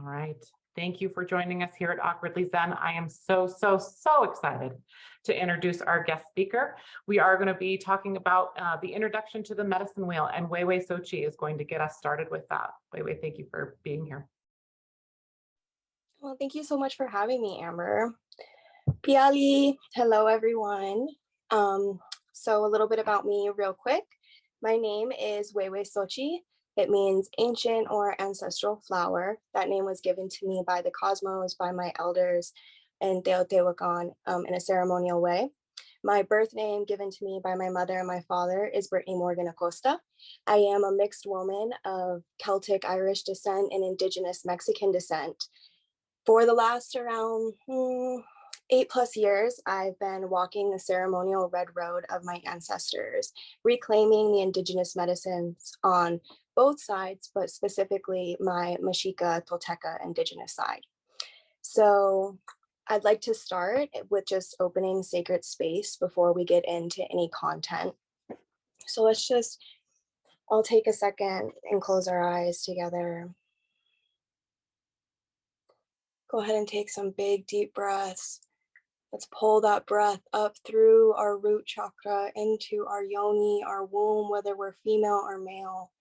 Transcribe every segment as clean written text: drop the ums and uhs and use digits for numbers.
right. Thank you for joining us here at Awkwardly Zen. I am so excited to introduce our guest speaker. We are going to be talking about the introduction to the medicine wheel, and Huehuexochitl is going to get us started with that. Huehuexochitl, thank you for being here. Well, thank you so much for having me, Amber. Piali, hello everyone. So a little bit about me real quick. My name is Huehuexochitl. It means ancient or ancestral flower. That name was given to me by the cosmos, by my elders in Teotihuacan in a ceremonial way. My birth name given to me by my mother and my father is Brittany Morgan Acosta. I am a mixed woman of Celtic Irish descent and indigenous Mexican descent. For the last around 8+ years, I've been walking the ceremonial red road of my ancestors, reclaiming the indigenous medicines on both sides, but specifically my Mexica, Tolteca indigenous side. So I'd like to start with just opening sacred space before we get into any content. So let's just all take a second and close our eyes together. Go ahead and take some big, deep breaths. Let's pull that breath up through our root chakra into our yoni, our womb, whether we're female or male.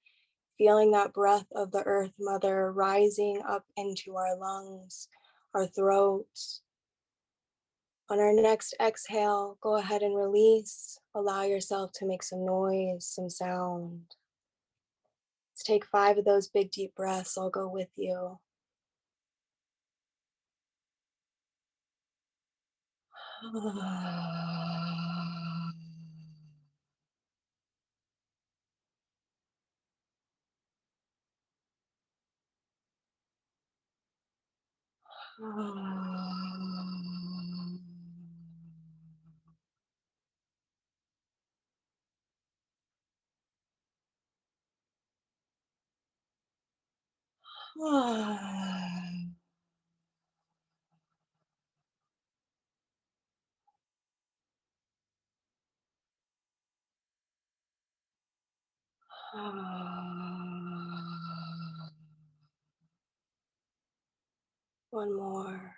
Feeling that breath of the earth mother rising up into our lungs, our throats. On our next exhale, go ahead and release. Allow yourself to make some noise, some sound. Let's take 5 of those big deep breaths. I'll go with you. One more.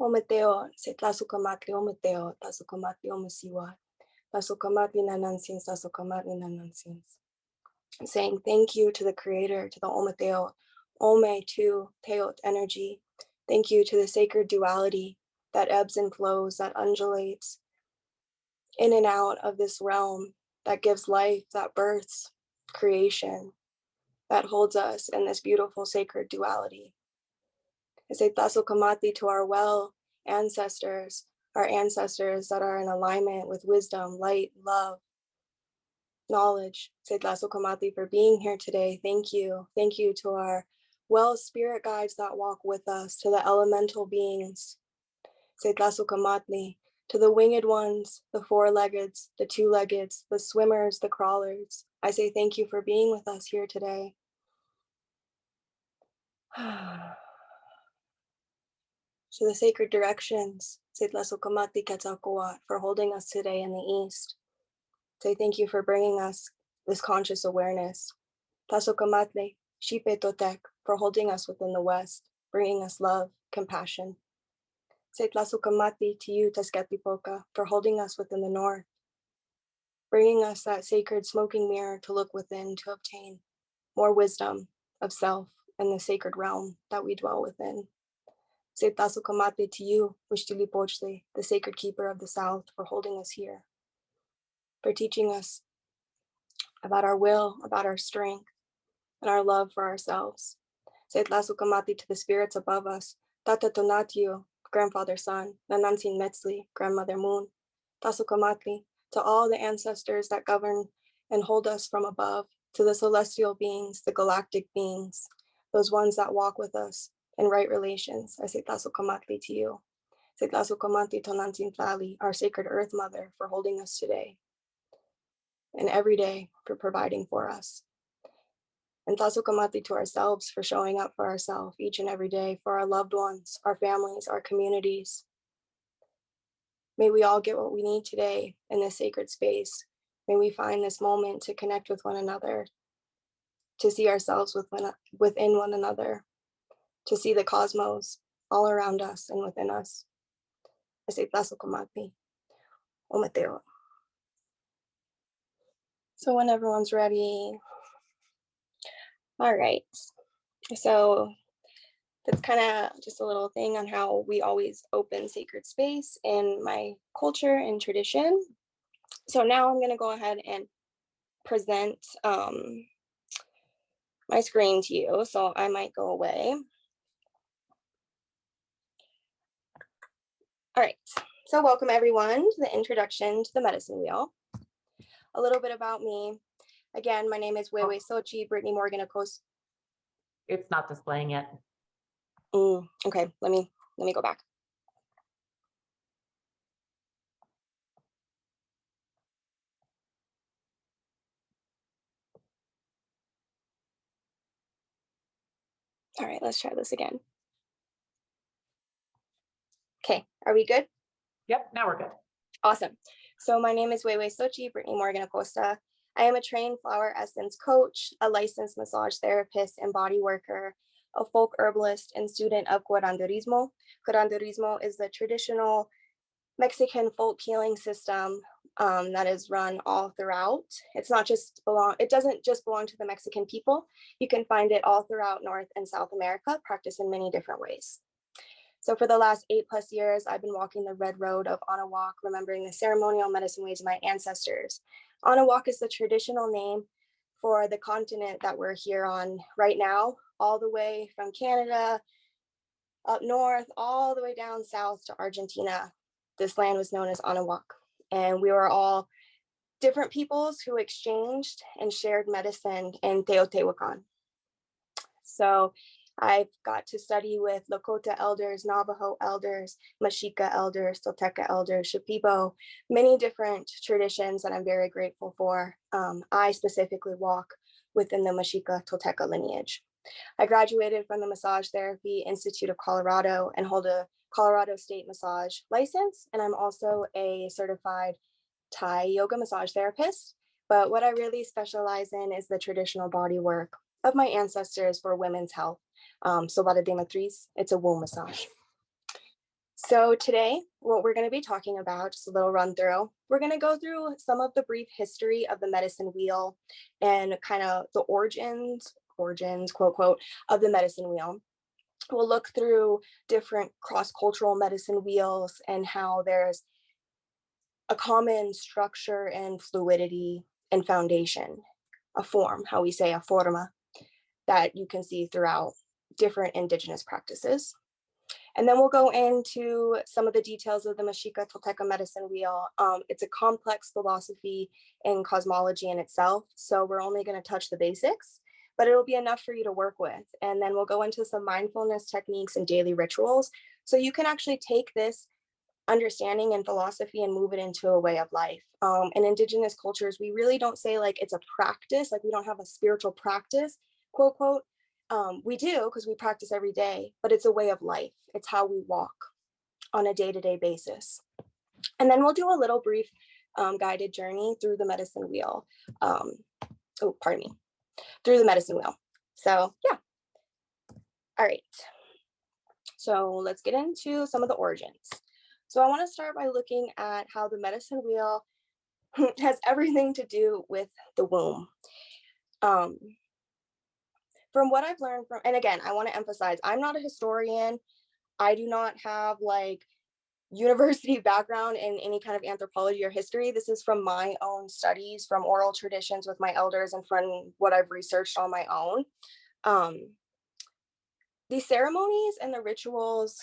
Ometeo, se tlasukamatli ometeo, tlasukamatli omesiwa, tlasukamatli nanansins, tlasukamatli nanansins. Saying thank you to the creator, to the Ometeo, Ome to Teot energy. Thank you to the sacred duality that ebbs and flows, that undulates in and out of this realm, that gives life, that births creation, that holds us in this beautiful sacred duality. I say Tasukamati to our well ancestors, our ancestors that are in alignment with wisdom, light, love, knowledge. Say Tasukamati for being here today. Thank you. Thank you to our well spirit guides that walk with us, to the elemental beings. Say Tasukamati to the winged ones, the 4-leggeds, the 2-leggeds, the swimmers, the crawlers. I say thank you for being with us here today. To the sacred directions, say Tlasukamati Quetzalcoatl for holding us today in the east. Say thank you for bringing us this conscious awareness. Tlasukamatli, Xipe Totec for holding us within the west, bringing us love, compassion. Say Tlasukamati to you, Tezcatlipoca, for holding us within the north, bringing us that sacred smoking mirror to look within to obtain more wisdom of self and the sacred realm that we dwell within. Say Tlasukamati to you, Huixtilipochtli, the sacred keeper of the south, for holding us here, for teaching us about our will, about our strength, and our love for ourselves. Say Tlasukamati to the spirits above us, Tata Tonatiuh, grandfather sun, Nanansin Metzli, grandmother moon, Tlasukamatli, to all the ancestors that govern and hold us from above, to the celestial beings, the galactic beings, those ones that walk with us in right relations. I say Tlasukamatli to you. Say Tlasukamatli Tonansin Tlali, our sacred earth mother, for holding us today and every day, for providing for us. And Tlasukamati to ourselves for showing up for ourselves each and every day, for our loved ones, our families, our communities. May we all get what we need today in this sacred space. May we find this moment to connect with one another, to see ourselves within one another, to see the cosmos all around us and within us. I say Tazo Komati, Ometeo. So when everyone's ready. All right. So that's kind of just a little thing on how we always open sacred space in my culture and tradition. So now I'm going to go ahead and present my screen to you. So I might go away. All right. So welcome everyone to the introduction to the medicine wheel. A little bit about me. Again, my name is Huehuexochitl Brittany Morgan Acosta. It's not displaying it. Okay, let me go back. All right, let's try this again. Okay, are we good? Yep, now we're good. Awesome. So my name is Huehuexochitl Brittany Morgan Acosta. I am a trained flower essence coach, a licensed massage therapist and body worker, a folk herbalist, and student of curanderismo. Curanderismo is the traditional Mexican folk healing system that is run all throughout. It doesn't just belong to the Mexican people. You can find it all throughout North and South America, practiced in many different ways. So for the last 8+ years, I've been walking the red road of Anáhuac, remembering the ceremonial medicine ways of my ancestors. Anáhuac is the traditional name for the continent that we're here on right now, all the way from Canada, up north, all the way down south to Argentina. This land was known as Anáhuac, and we were all different peoples who exchanged and shared medicine in Teotihuacan. So I've got to study with Lakota elders, Navajo elders, Mexica elders, Tolteca elders, Shipibo, many different traditions that I'm very grateful for. I specifically walk within the Mexica Tolteca lineage. I graduated from the Massage Therapy Institute of Colorado and hold a Colorado State massage license. And I'm also a certified Thai yoga massage therapist. But what I really specialize in is the traditional body work of my ancestors for women's health. Sobada de Matriz, it's a womb massage. So today, what we're going to be talking about, just a little run through, we're going to go through some of the brief history of the medicine wheel and kind of the origins, quote, quote, of the medicine wheel. We'll look through different cross-cultural medicine wheels and how there's a common structure and fluidity and foundation, a form, how we say a forma, that you can see throughout different indigenous practices. And then we'll go into some of the details of the Mexica Tolteca medicine wheel. It's a complex philosophy in cosmology in itself, so we're only going to touch the basics, but it'll be enough for you to work with. And then we'll go into some mindfulness techniques and daily rituals, so you can actually take this understanding and philosophy and move it into a way of life. In indigenous cultures, we really don't say like it's a practice, like we don't have a spiritual practice, quote, quote. We do because we practice every day, but it's a way of life. It's how we walk on a day-to-day basis. And then we'll do a little brief guided journey through the medicine wheel. Through the medicine wheel. So yeah. All right. So let's get into some of the origins. So I want to start by looking at how the medicine wheel has everything to do with the womb. From what I've learned from, and again, I want to emphasize, I'm not a historian. I do not have like university background in any kind of anthropology or history. This is from my own studies, from oral traditions with my elders and from what I've researched on my own. These ceremonies and the rituals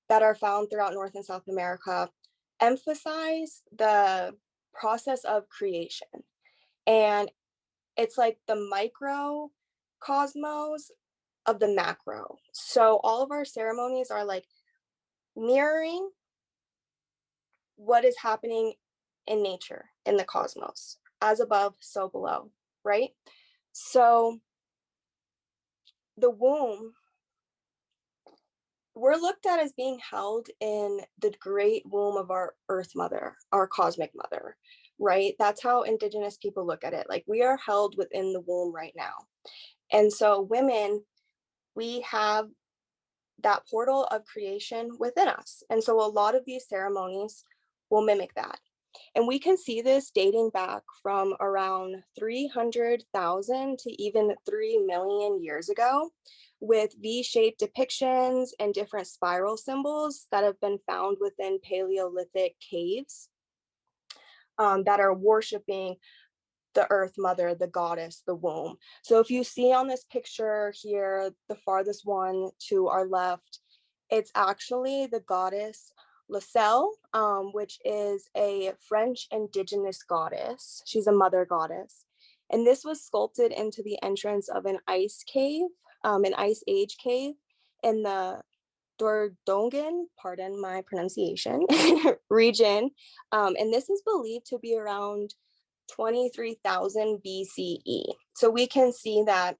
that are found throughout North and South America emphasize the process of creation. And it's like the microcosmos of the macro. So all of our ceremonies are like mirroring what is happening in nature, in the cosmos, as above, so below, right? So the womb we're looked at as being held in the great womb of our earth mother, our cosmic mother, right? That's how indigenous people look at it. Like, we are held within the womb right now. And so women, we have that portal of creation within us. And so a lot of these ceremonies will mimic that. And we can see this dating back from around 300,000 to even 3 million years ago, with V-shaped depictions and different spiral symbols that have been found within Paleolithic caves that are worshiping the earth mother, the goddess, the womb. So if you see on this picture here, the farthest one to our left, it's actually the goddess Lucelle, which is a French indigenous goddess. She's a mother goddess. And this was sculpted into the entrance of an ice cave, an ice age cave in the Dordogne, pardon my pronunciation, region. And this is believed to be around 23,000 BCE. So we can see that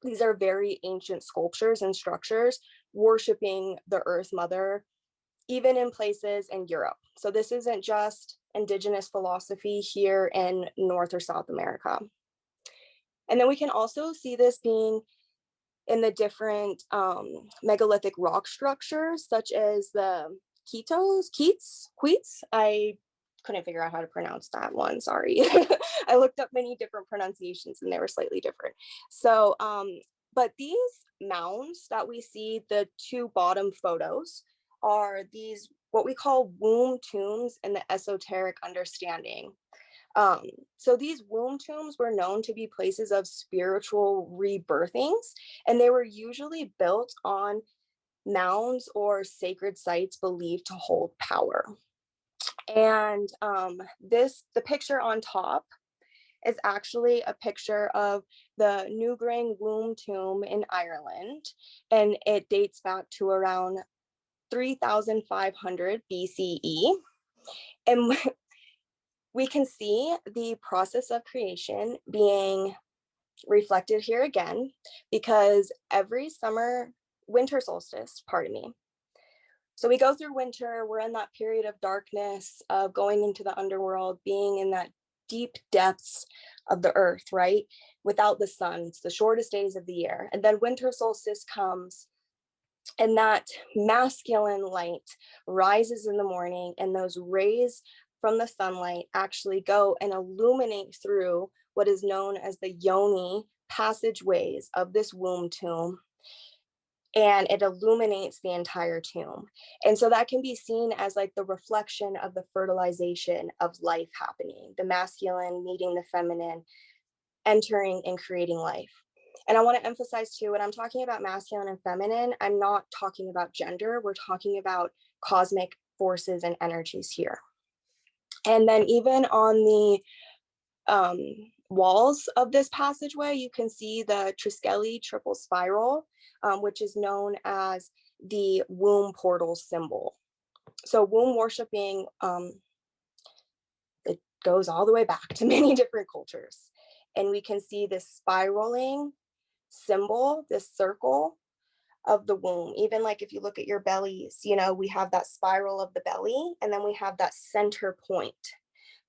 these are very ancient sculptures and structures worshiping the earth mother, even in places in Europe. So this isn't just indigenous philosophy here in North or South America. And then we can also see this being in the different megalithic rock structures, such as the Queets. I couldn't figure out how to pronounce that one, sorry. I looked up many different pronunciations and they were slightly different. So, but these mounds that we see, the two bottom photos, are these what we call womb tombs in the esoteric understanding. So these womb tombs were known to be places of spiritual rebirthings, and they were usually built on mounds or sacred sites believed to hold power. And the picture on top is actually a picture of the Newgrange womb tomb in Ireland, and it dates back to around 3,500 BCE. And we can see the process of creation being reflected here again, because every winter solstice, pardon me. So we go through winter, we're in that period of darkness, of going into the underworld, being in that deep depths of the earth, right? Without the sun, it's the shortest days of the year. And then winter solstice comes, and that masculine light rises in the morning, and those rays from the sunlight actually go and illuminate through what is known as the yoni passageways of this womb tomb, and it illuminates the entire tomb. And so that can be seen as like the reflection of the fertilization of life happening, the masculine meeting the feminine, entering and creating life. And I want to emphasize too, when I'm talking about masculine and feminine, I'm not talking about gender. We're talking about cosmic forces and energies here. And then even on the walls of this passageway, you can see the Triskeli triple spiral, which is known as the womb portal symbol. So womb worshiping, it goes all the way back to many different cultures. And we can see this spiraling symbol, this circle of the womb. Even like if you look at your bellies, we have that spiral of the belly, and then we have that center point.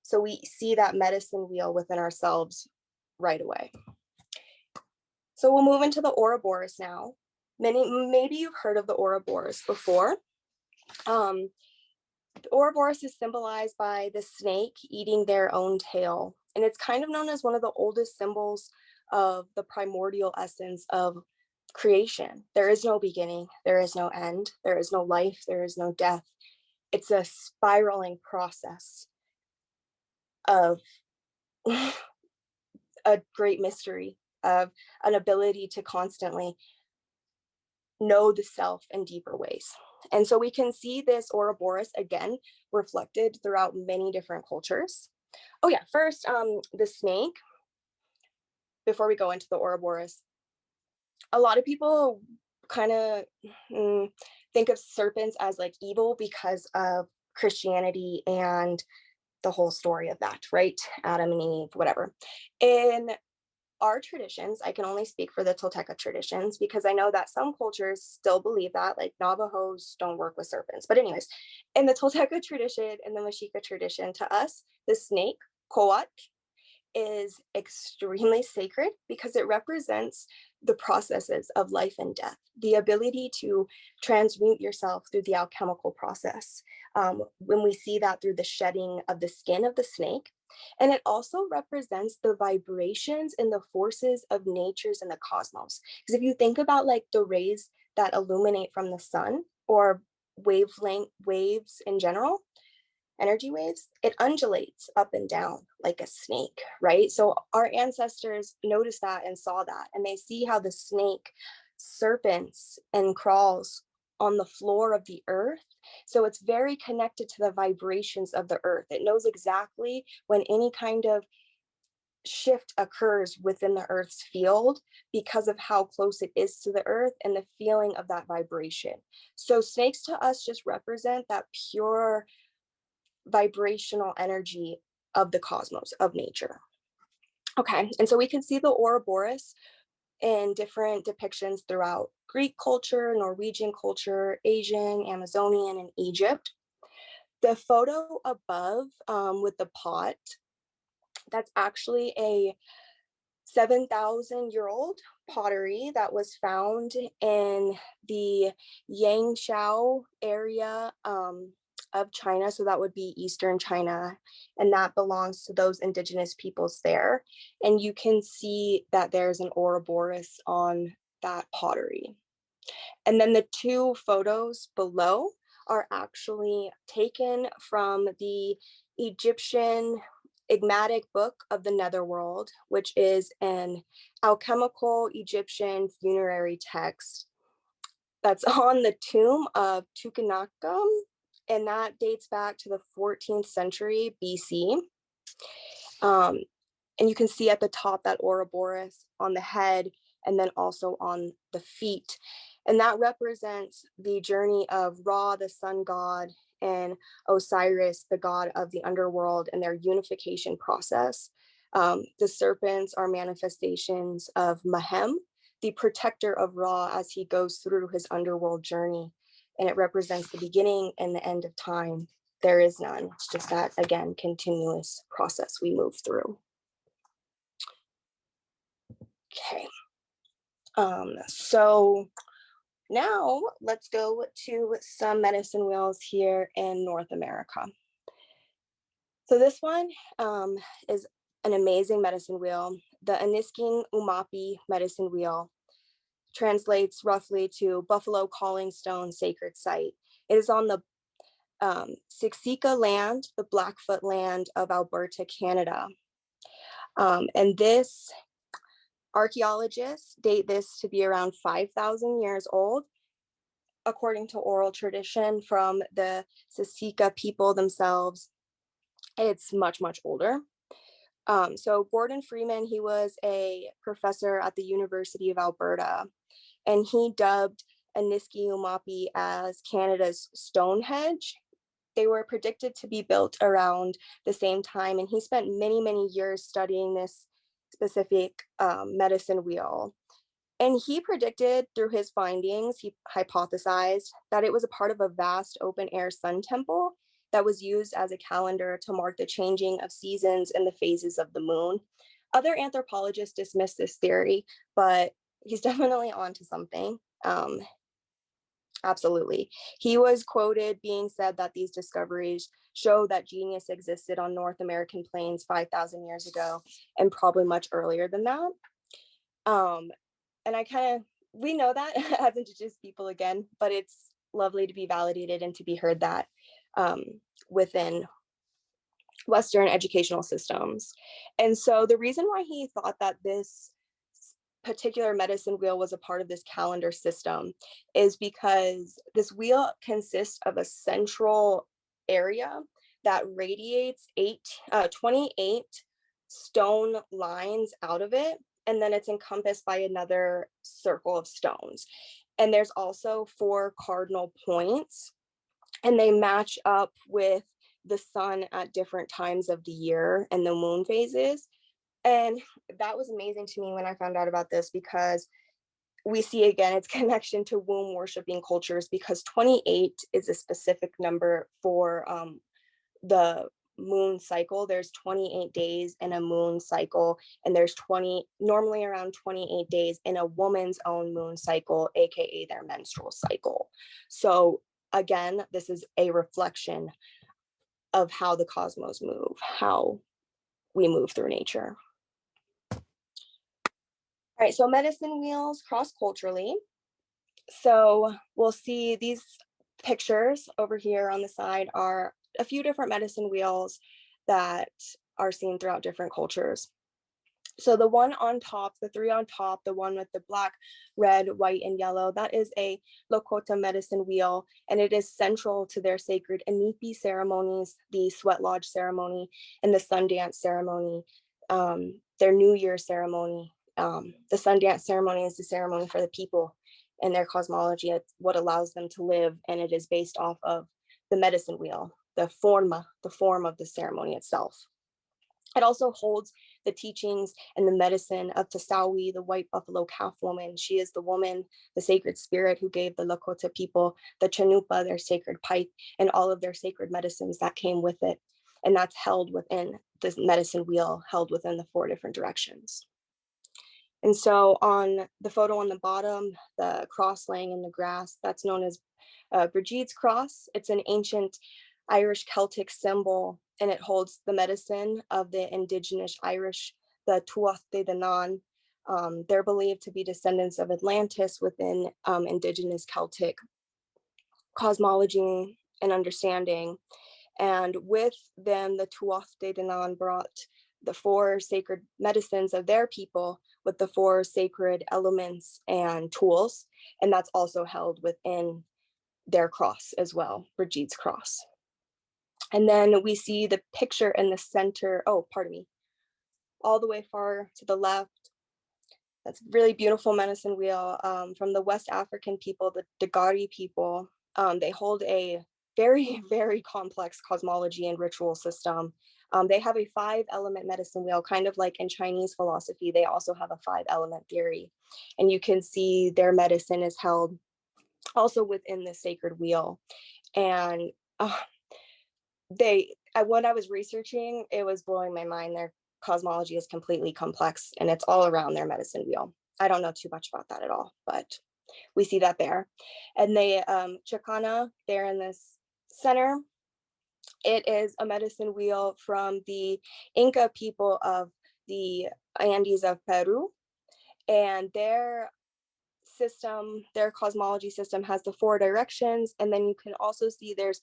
So we see that medicine wheel within ourselves right away. So we'll move into the Ouroboros now. Maybe you've heard of the Ouroboros before. The Ouroboros is symbolized by the snake eating their own tail. And it's kind of known as one of the oldest symbols of the primordial essence of creation. There is no beginning, there is no end, there is no life, there is no death. It's a spiraling process of a great mystery, of an ability to constantly know the self in deeper ways. And so we can see this Ouroboros again reflected throughout many different cultures. Oh yeah, first, the snake, before we go into the Ouroboros, a lot of people kind of think of serpents as like evil because of Christianity and the whole story of that, right? Adam and Eve, whatever. In our traditions, I can only speak for the Tolteca traditions because I know that some cultures still believe that, like Navajos don't work with serpents. But anyways, in the Tolteca tradition and the Mexica tradition, to us, the snake, coat, is extremely sacred because it represents the processes of life and death, the ability to transmute yourself through the alchemical process. When we see that through the shedding of the skin of the snake, and it also represents the vibrations and the forces of natures in the cosmos. Because if you think about like the rays that illuminate from the sun or wavelength waves in general, energy waves, it undulates up and down like a snake, right? So our ancestors noticed that and saw that, and they see how the snake serpents and crawls on the floor of the earth. So it's very connected to the vibrations of the earth. It knows exactly when any kind of shift occurs within the earth's field because of how close it is to the earth and the feeling of that vibration. So snakes to us just represent that pure vibrational energy of the cosmos, of nature. Okay, and so we can see the Ouroboros in different depictions throughout Greek culture, Norwegian culture, Asian, Amazonian, and Egypt. The photo above with the pot, that's actually a 7,000-year-old pottery that was found in the Yangshao area of China. So that would be Eastern China, and that belongs to those indigenous peoples there. And you can see that there's an Ouroboros on that pottery. And then the two photos below are actually taken from the Egyptian Enigmatic Book of the Netherworld, which is an alchemical Egyptian funerary text that's on the tomb of Tutankhamun, and that dates back to the 14th century BC. And you can see at the top that Ouroboros on the head and then also on the feet. And that represents the journey of Ra, the sun god, and Osiris, the god of the underworld, and their unification process. The serpents are manifestations of Mahem, the protector of Ra as he goes through his underworld journey. And it represents the beginning and the end of time. There is none. It's just that, again, continuous process we move through. Okay. So now let's go to some medicine wheels here in North America. So this one is an amazing medicine wheel. The Anisking Umapi medicine wheel translates roughly to Buffalo Calling Stone Sacred Site. It is on the Siksika land, the Blackfoot land of Alberta, Canada. And this archaeologists date this to be around 5,000 years old, according to oral tradition from the Siksika people themselves. It's much, much older. So Gordon Freeman, he was a professor at the University of Alberta, and he dubbed Aniski Umapi as Canada's Stonehenge. They were predicted to be built around the same time, and he spent many, many years studying this specific medicine wheel. And he predicted through his findings, he hypothesized that it was a part of a vast open air sun temple that was used as a calendar to mark the changing of seasons and the phases of the moon. Other anthropologists dismiss this theory, but he's definitely onto something. Absolutely. He was quoted being said that these discoveries show that genius existed on North American plains 5,000 years ago and probably much earlier than that. And we know that as indigenous people again, but it's lovely to be validated and to be heard that within Western educational systems. And so the reason why he thought that this particular medicine wheel was a part of this calendar system is because this wheel consists of a central area that radiates 28 stone lines out of it, and then it's encompassed by another circle of stones. And there's also 4 cardinal points, and they match up with the sun at different times of the year and the moon phases. And that was amazing to me when I found out about this, because we see again its connection to womb worshiping cultures, because 28 is a specific number for the moon cycle. There's 28 days in a moon cycle, and there's normally around 28 days in a woman's own moon cycle, aka their menstrual cycle. So again, this is a reflection of how the cosmos move, how we move through nature. All right, so medicine wheels cross-culturally. So we'll see these pictures over here on the side are a few different medicine wheels that are seen throughout different cultures. So the one on top, the three on top, the one with the black, red, white, and yellow, that is a Lakota medicine wheel, and it is central to their sacred Inipi ceremonies, the sweat lodge ceremony, and the Sundance ceremony, their New Year ceremony. The Sundance ceremony is the ceremony for the people and their cosmology. It's what allows them to live, and it is based off of the medicine wheel, the form of the ceremony itself. It also holds the teachings and the medicine of Tasawi, the white buffalo calf woman. She is the woman, the sacred spirit who gave the Lakota people the chanupa, their sacred pipe, and all of their sacred medicines that came with it. And that's held within this medicine wheel, held within the 4 different directions. And so on the photo on the bottom, the cross laying in the grass, that's known as Brigid's cross. It's an ancient Irish Celtic symbol, and it holds the medicine of the indigenous Irish, the Tuatha Dé Danann. They're believed to be descendants of Atlantis within indigenous Celtic cosmology and understanding. And with them, the Tuatha Dé Danann brought the 4 sacred medicines of their people with the 4 sacred elements and tools. And that's also held within their cross as well, Brigid's cross. And then we see the picture in the center, all the way far to the left. That's a really beautiful medicine wheel from the West African people, the Dagari people. They hold a very, very complex cosmology and ritual system. They have a 5-element medicine wheel, kind of like in Chinese philosophy. They also have a 5-element theory. And you can see their medicine is held also within the sacred wheel. And when I was researching, it was blowing my mind. Their cosmology is completely complex, and it's all around their medicine wheel. I don't know too much about that at all, but we see that there. And they Chacana, there in this center, it is a medicine wheel from the Inca people of the Andes of Peru, and their system, their cosmology system, has the 4 directions. And then you can also see there's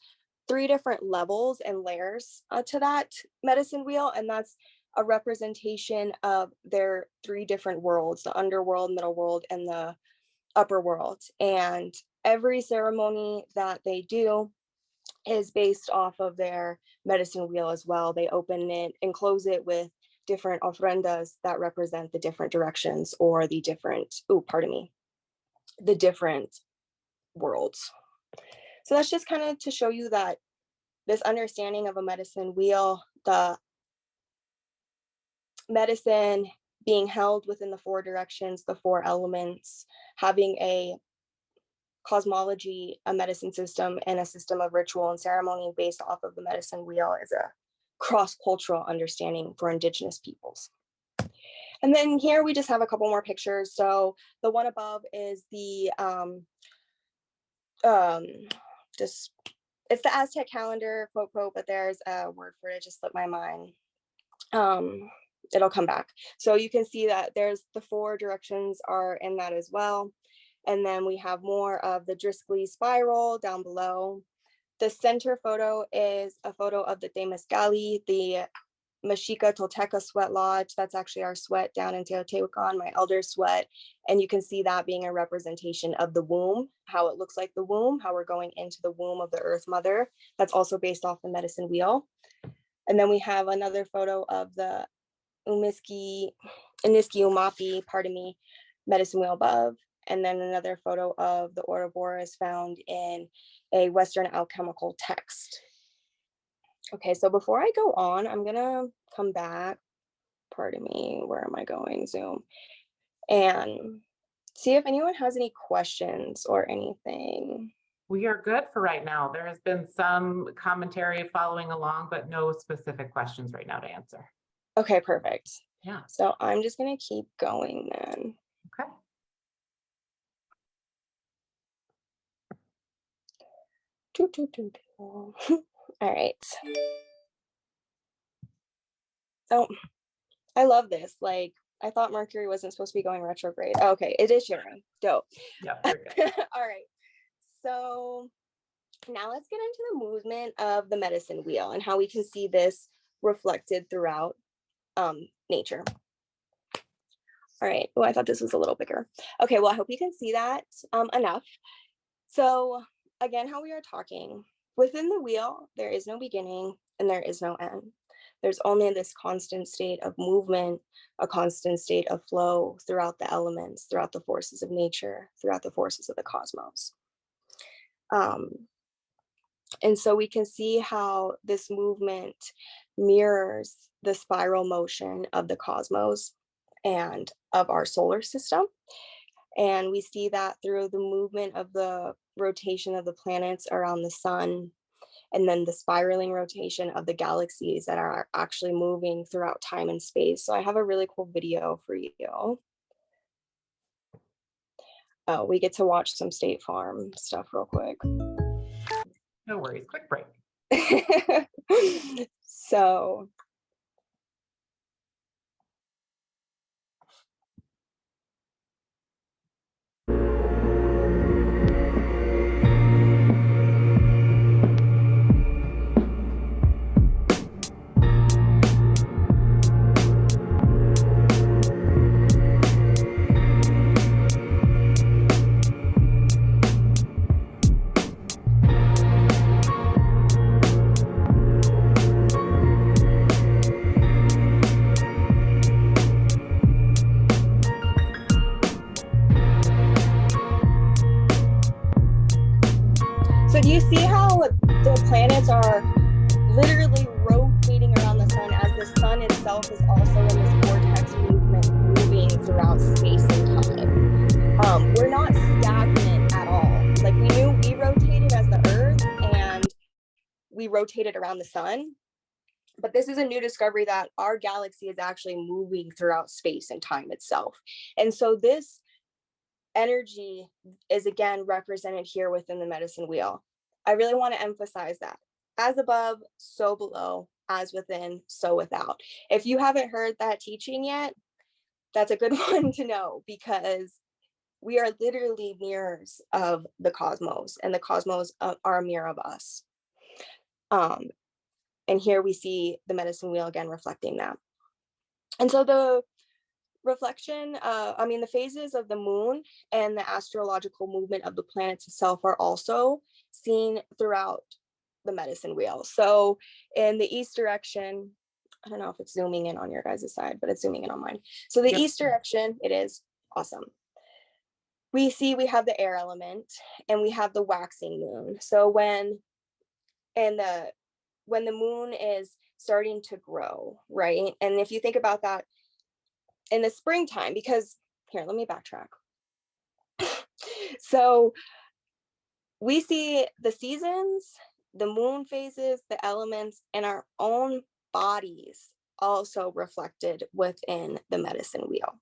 3 different levels and layers to that medicine wheel, and that's a representation of their 3 different worlds: the underworld, middle world, and the upper world. And every ceremony that they do is based off of their medicine wheel as well. They open it and close it with different ofrendas that represent the different directions, or the different the different worlds. So that's just kind of to show you that this understanding of a medicine wheel, the medicine being held within the 4 directions, the 4 elements, having a cosmology, a medicine system, and a system of ritual and ceremony based off of the medicine wheel is a cross-cultural understanding for indigenous peoples. And then here we just have a couple more pictures. So the one above is the it's the Aztec calendar, quote, but there's a word for it, just slipped my mind. It'll come back. So you can see that there's the 4 directions are in that as well. And then we have more of the Driscolley spiral down below. The center photo is a photo of the Temescali, the Mexica Tolteca sweat lodge. That's actually our sweat down in Teotihuacan, my elder's sweat. And you can see that being a representation of the womb, how it looks like the womb, how we're going into the womb of the Earth Mother. That's also based off the medicine wheel. And then we have another photo of the Iniski Umapi, medicine wheel above. And then another photo of the Ouroboros found in a Western alchemical text. Okay, so before I go on, I'm gonna come back pardon me, where am I going? Zoom. And see if anyone has any questions or anything. We are good for right now. There has been some commentary following along, but no specific questions right now to answer. Okay, perfect. Yeah. So I'm just going to keep going then. Okay. All right. So I love this. Like, I thought Mercury wasn't supposed to be going retrograde. Oh, okay, it is sharing. Dope. Yep, you're good. All right. So now let's get into the movement of the medicine wheel and how we can see this reflected throughout nature. All right. Oh, I thought this was a little bigger. Okay, well, I hope you can see that enough. So again, how we are talking, within the wheel, there is no beginning and there is no end. There's only this constant state of movement, a constant state of flow throughout the elements, throughout the forces of nature, throughout the forces of the cosmos. And so we can see how this movement mirrors the spiral motion of the cosmos and of our solar system. And we see that through the movement of the rotation of the planets around the sun, and then the spiraling rotation of the galaxies that are actually moving throughout time and space. So I have a really cool video for you. Oh, we get to watch some State Farm stuff real quick. No worries. Quick break. So do you see how the planets are literally rotating around the sun as the sun itself is also in this vortex movement, moving throughout space and time? We're not stagnant at all. Like, we knew we rotated as the Earth and we rotated around the sun, but this is a new discovery that our galaxy is actually moving throughout space and time itself. And so this energy is again represented here within the medicine wheel. I really want to emphasize that. As above, so below, as within, so without. If you haven't heard that teaching yet, that's a good one to know, because we are literally mirrors of the cosmos, and the cosmos are a mirror of us. And here we see the medicine wheel again reflecting that. And so the reflection, the phases of the moon and the astrological movement of the planets itself are also seen throughout the medicine wheel. So in the east direction, I don't know if it's zooming in on your guys' side, but it's zooming in on mine. So the east direction, it is awesome. We have the air element and we have the waxing moon. So when the moon is starting to grow, right? And if you think about that in the springtime, because here, let me backtrack. So we see the seasons, the moon phases, the elements, and our own bodies also reflected within the medicine wheel.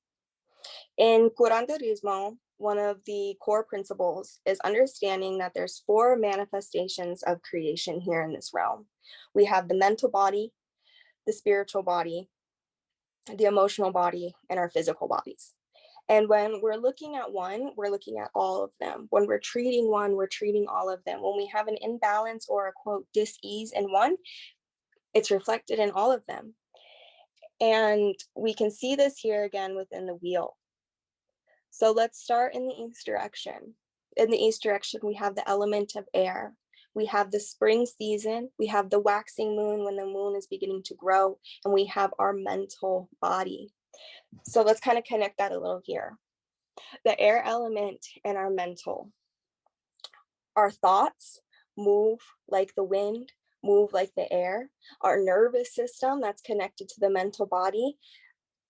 In curanderismo, one of the core principles is understanding that there's 4 manifestations of creation here in this realm. We have the mental body, the spiritual body, the emotional body, and our physical bodies. And when we're looking at one, we're looking at all of them. When we're treating one, we're treating all of them. When we have an imbalance or a quote dis-ease in one, it's reflected in all of them. And we can see this here again within the wheel. So let's start in the east direction. In the east direction, we have the element of air. We have the spring season. We have the waxing moon when the moon is beginning to grow, and we have our mental body. So let's kind of connect that a little here. The air element and our mental. Our thoughts move like the wind, move like the air. Our nervous system that's connected to the mental body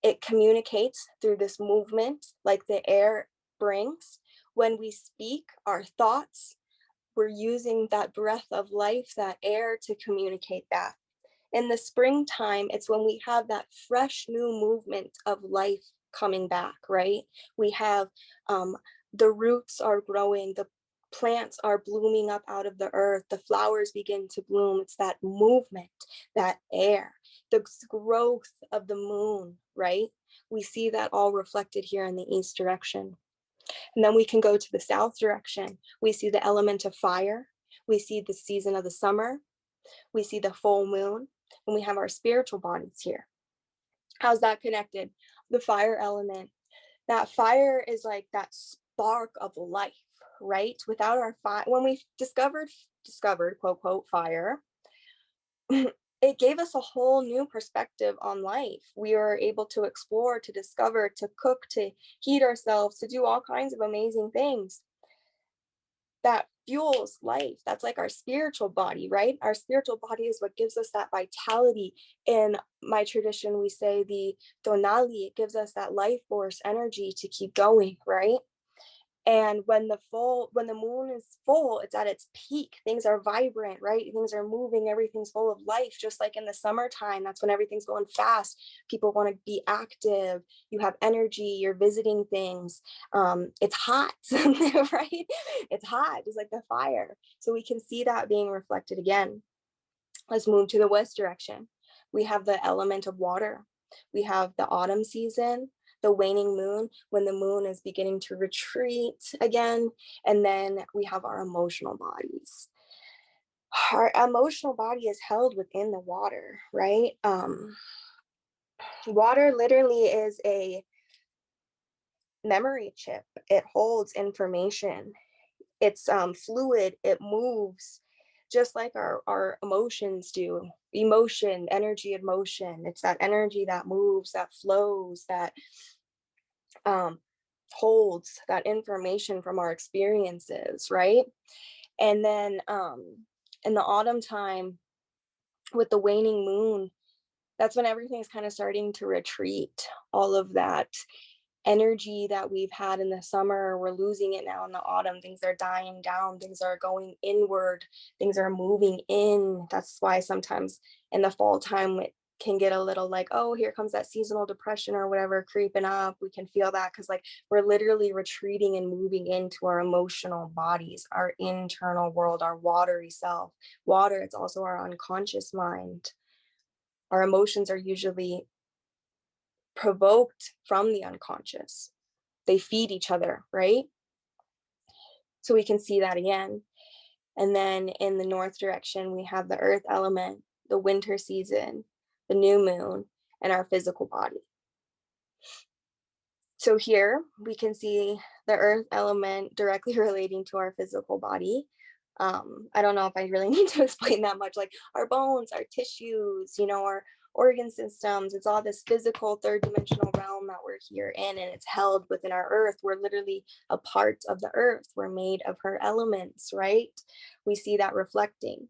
It communicates through this movement like the air brings. When we speak our thoughts, we're using that breath of life, that air, to communicate that. In the springtime, it's when we have that fresh new movement of life coming back, right? We have the roots are growing, the plants are blooming up out of the earth, the flowers begin to bloom. It's that movement, that air, the growth of the moon, right? We see that all reflected here in the east direction. And then we can go to the south direction. We see the element of fire. We see the season of the summer. We see the full moon, and we have our spiritual bodies here. How's that connected? The fire element. That fire is like that spark of life, right? Without our fire, when we discovered quote, quote, fire, it gave us a whole new perspective on life. We were able to explore, to discover, to cook, to heat ourselves, to do all kinds of amazing things. That fuels life. That's like our spiritual body, right? Our spiritual body is what gives us that vitality. In my tradition, we say the tonali, it gives us that life force energy to keep going, right? And when the moon is full, it's at its peak. Things are vibrant, right? Things are moving, everything's full of life. Just like in the summertime, that's when everything's going fast. People want to be active. You have energy, you're visiting things. It's hot, right? It's hot, just like the fire. So we can see that being reflected again. Let's move to the west direction. We have the element of water. We have the autumn season, the waning moon, when the moon is beginning to retreat again. And then we have our emotional bodies. Our emotional body is held within the water, right? Water literally is a memory chip. It holds information. It's fluid, it moves, just like our emotions do. Emotion, energy of motion. It's that energy that moves, that flows, that holds that information from our experiences, right? And then in the autumn time, with the waning moon, that's when everything's kind of starting to retreat. All of that energy that we've had in the summer, we're losing it now in the autumn. Things are dying down, things are going inward, things are moving in. That's why sometimes in the fall time it can get a little like, oh, here comes that seasonal depression or whatever creeping up. We can feel that because like we're literally retreating and moving into our emotional bodies, our internal world, our watery self. Water, it's also our unconscious mind. Our emotions are usually provoked from the unconscious. They feed each other, right? So we can see that again. And then in the north direction, we have the earth element, the winter season, the new moon, and our physical body. So here we can see the earth element directly relating to our physical body. I don't know if I really need to explain that much, like our bones, our tissues, our organ systems. It's all this physical third dimensional realm that we're here in, and it's held within our earth. We're literally a part of the earth. We're made of her elements, right? We see that reflecting.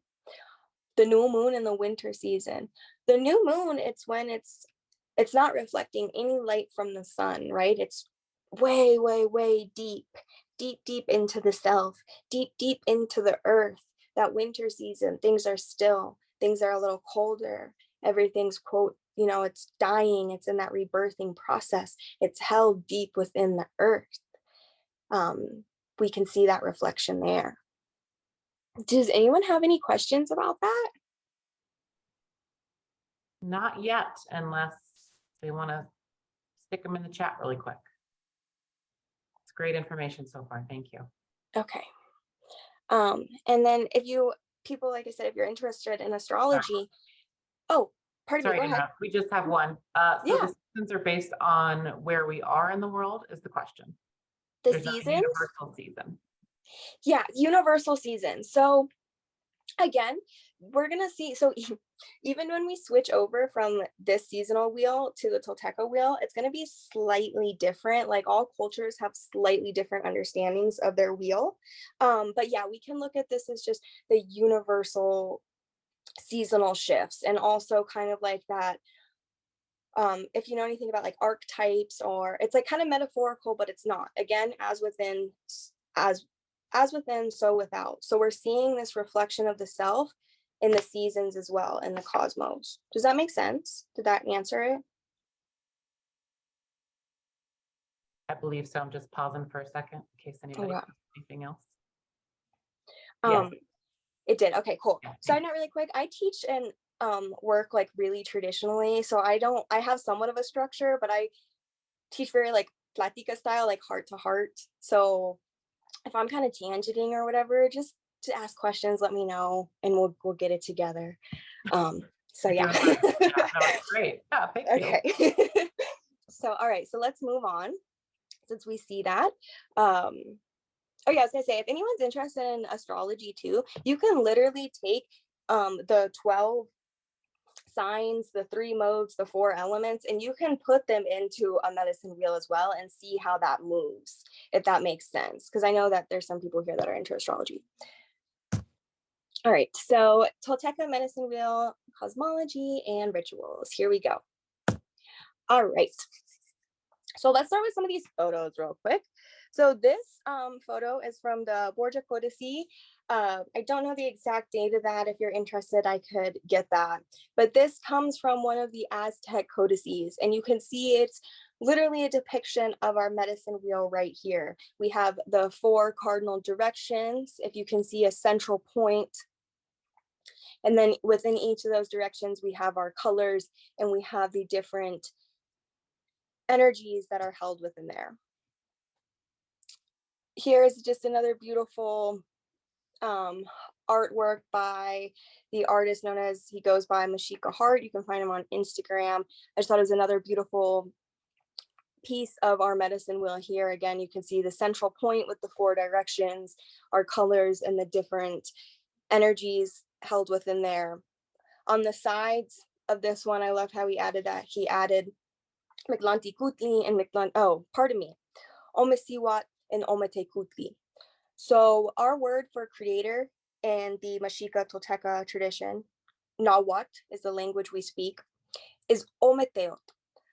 The new moon in the winter season. The new moon, it's when it's not reflecting any light from the sun, right? It's way, way, way deep, deep, deep into the self, deep, deep into the earth. That winter season, things are still, things are a little colder. Everything's quote, it's dying. It's in that rebirthing process. It's held deep within the earth. We can see that reflection there. Does anyone have any questions about that? Not yet, unless they want to stick them in the chat really quick. It's great information so far. Thank you. Okay. And then people, like I said, if you're interested in astrology, pardon me, go ahead. We just have one. So the seasons are based on where we are in the world is the question. There's seasons? No universal season. Yeah, universal season. So again, we're going to see, so even when we switch over from this seasonal wheel to the Tolteca wheel, it's going to be slightly different. Like all cultures have slightly different understandings of their wheel. But yeah, we can look at this as just the universal seasonal shifts, and also kind of like that If you know anything about like archetypes, or it's like kind of metaphorical, but it's not. Again, as within, as within, so without. So we're seeing this reflection of the self in the seasons as well, in the cosmos. Does that make sense? Did that answer it? I believe so. I'm just pausing for a second in case anybody Okay. has anything else. Yes. It did. Okay, cool. Yeah. So I know really quick, I teach and work like really traditionally. So I have somewhat of a structure, but I teach very like Platica style, like heart to heart. So if I'm kind of tangenting or whatever, just to ask questions, let me know and we'll get it together. So yeah. Yeah, no, it's great. Yeah, thank you. Okay. So all right, so let's move on since we see that. Oh yeah, I was gonna say, if anyone's interested in astrology too, you can literally take the 12 signs, the 3 modes, the 4 elements, and you can put them into a medicine wheel as well and see how that moves, if that makes sense. Because I know that there's some people here that are into astrology. All right, so Tolteca medicine wheel, cosmology, and rituals. Here we go. All right. So let's start with some of these photos real quick. So this photo is from the Borgia Codice. I don't know the exact date of that. If you're interested, I could get that. But this comes from one of the Aztec codices, and you can see it's literally a depiction of our medicine wheel right here. We have the 4 cardinal directions. If you can see a central point, and then within each of those directions, we have our colors and we have the different energies that are held within there. Here is just another beautiful artwork by the artist known as, he goes by Mexica Heart. You can find him on Instagram. I just thought it was another beautiful piece of our medicine wheel here. Again, you can see the central point with the 4 directions, our colors, and the different energies held within there. On the sides of this one, I loved how he added that. He added Mictlantecuhtli and Omesiwat and Ometecutli. So our word for creator in the Mexica Tolteca tradition, Nahuatl is the language we speak, is Ometeot.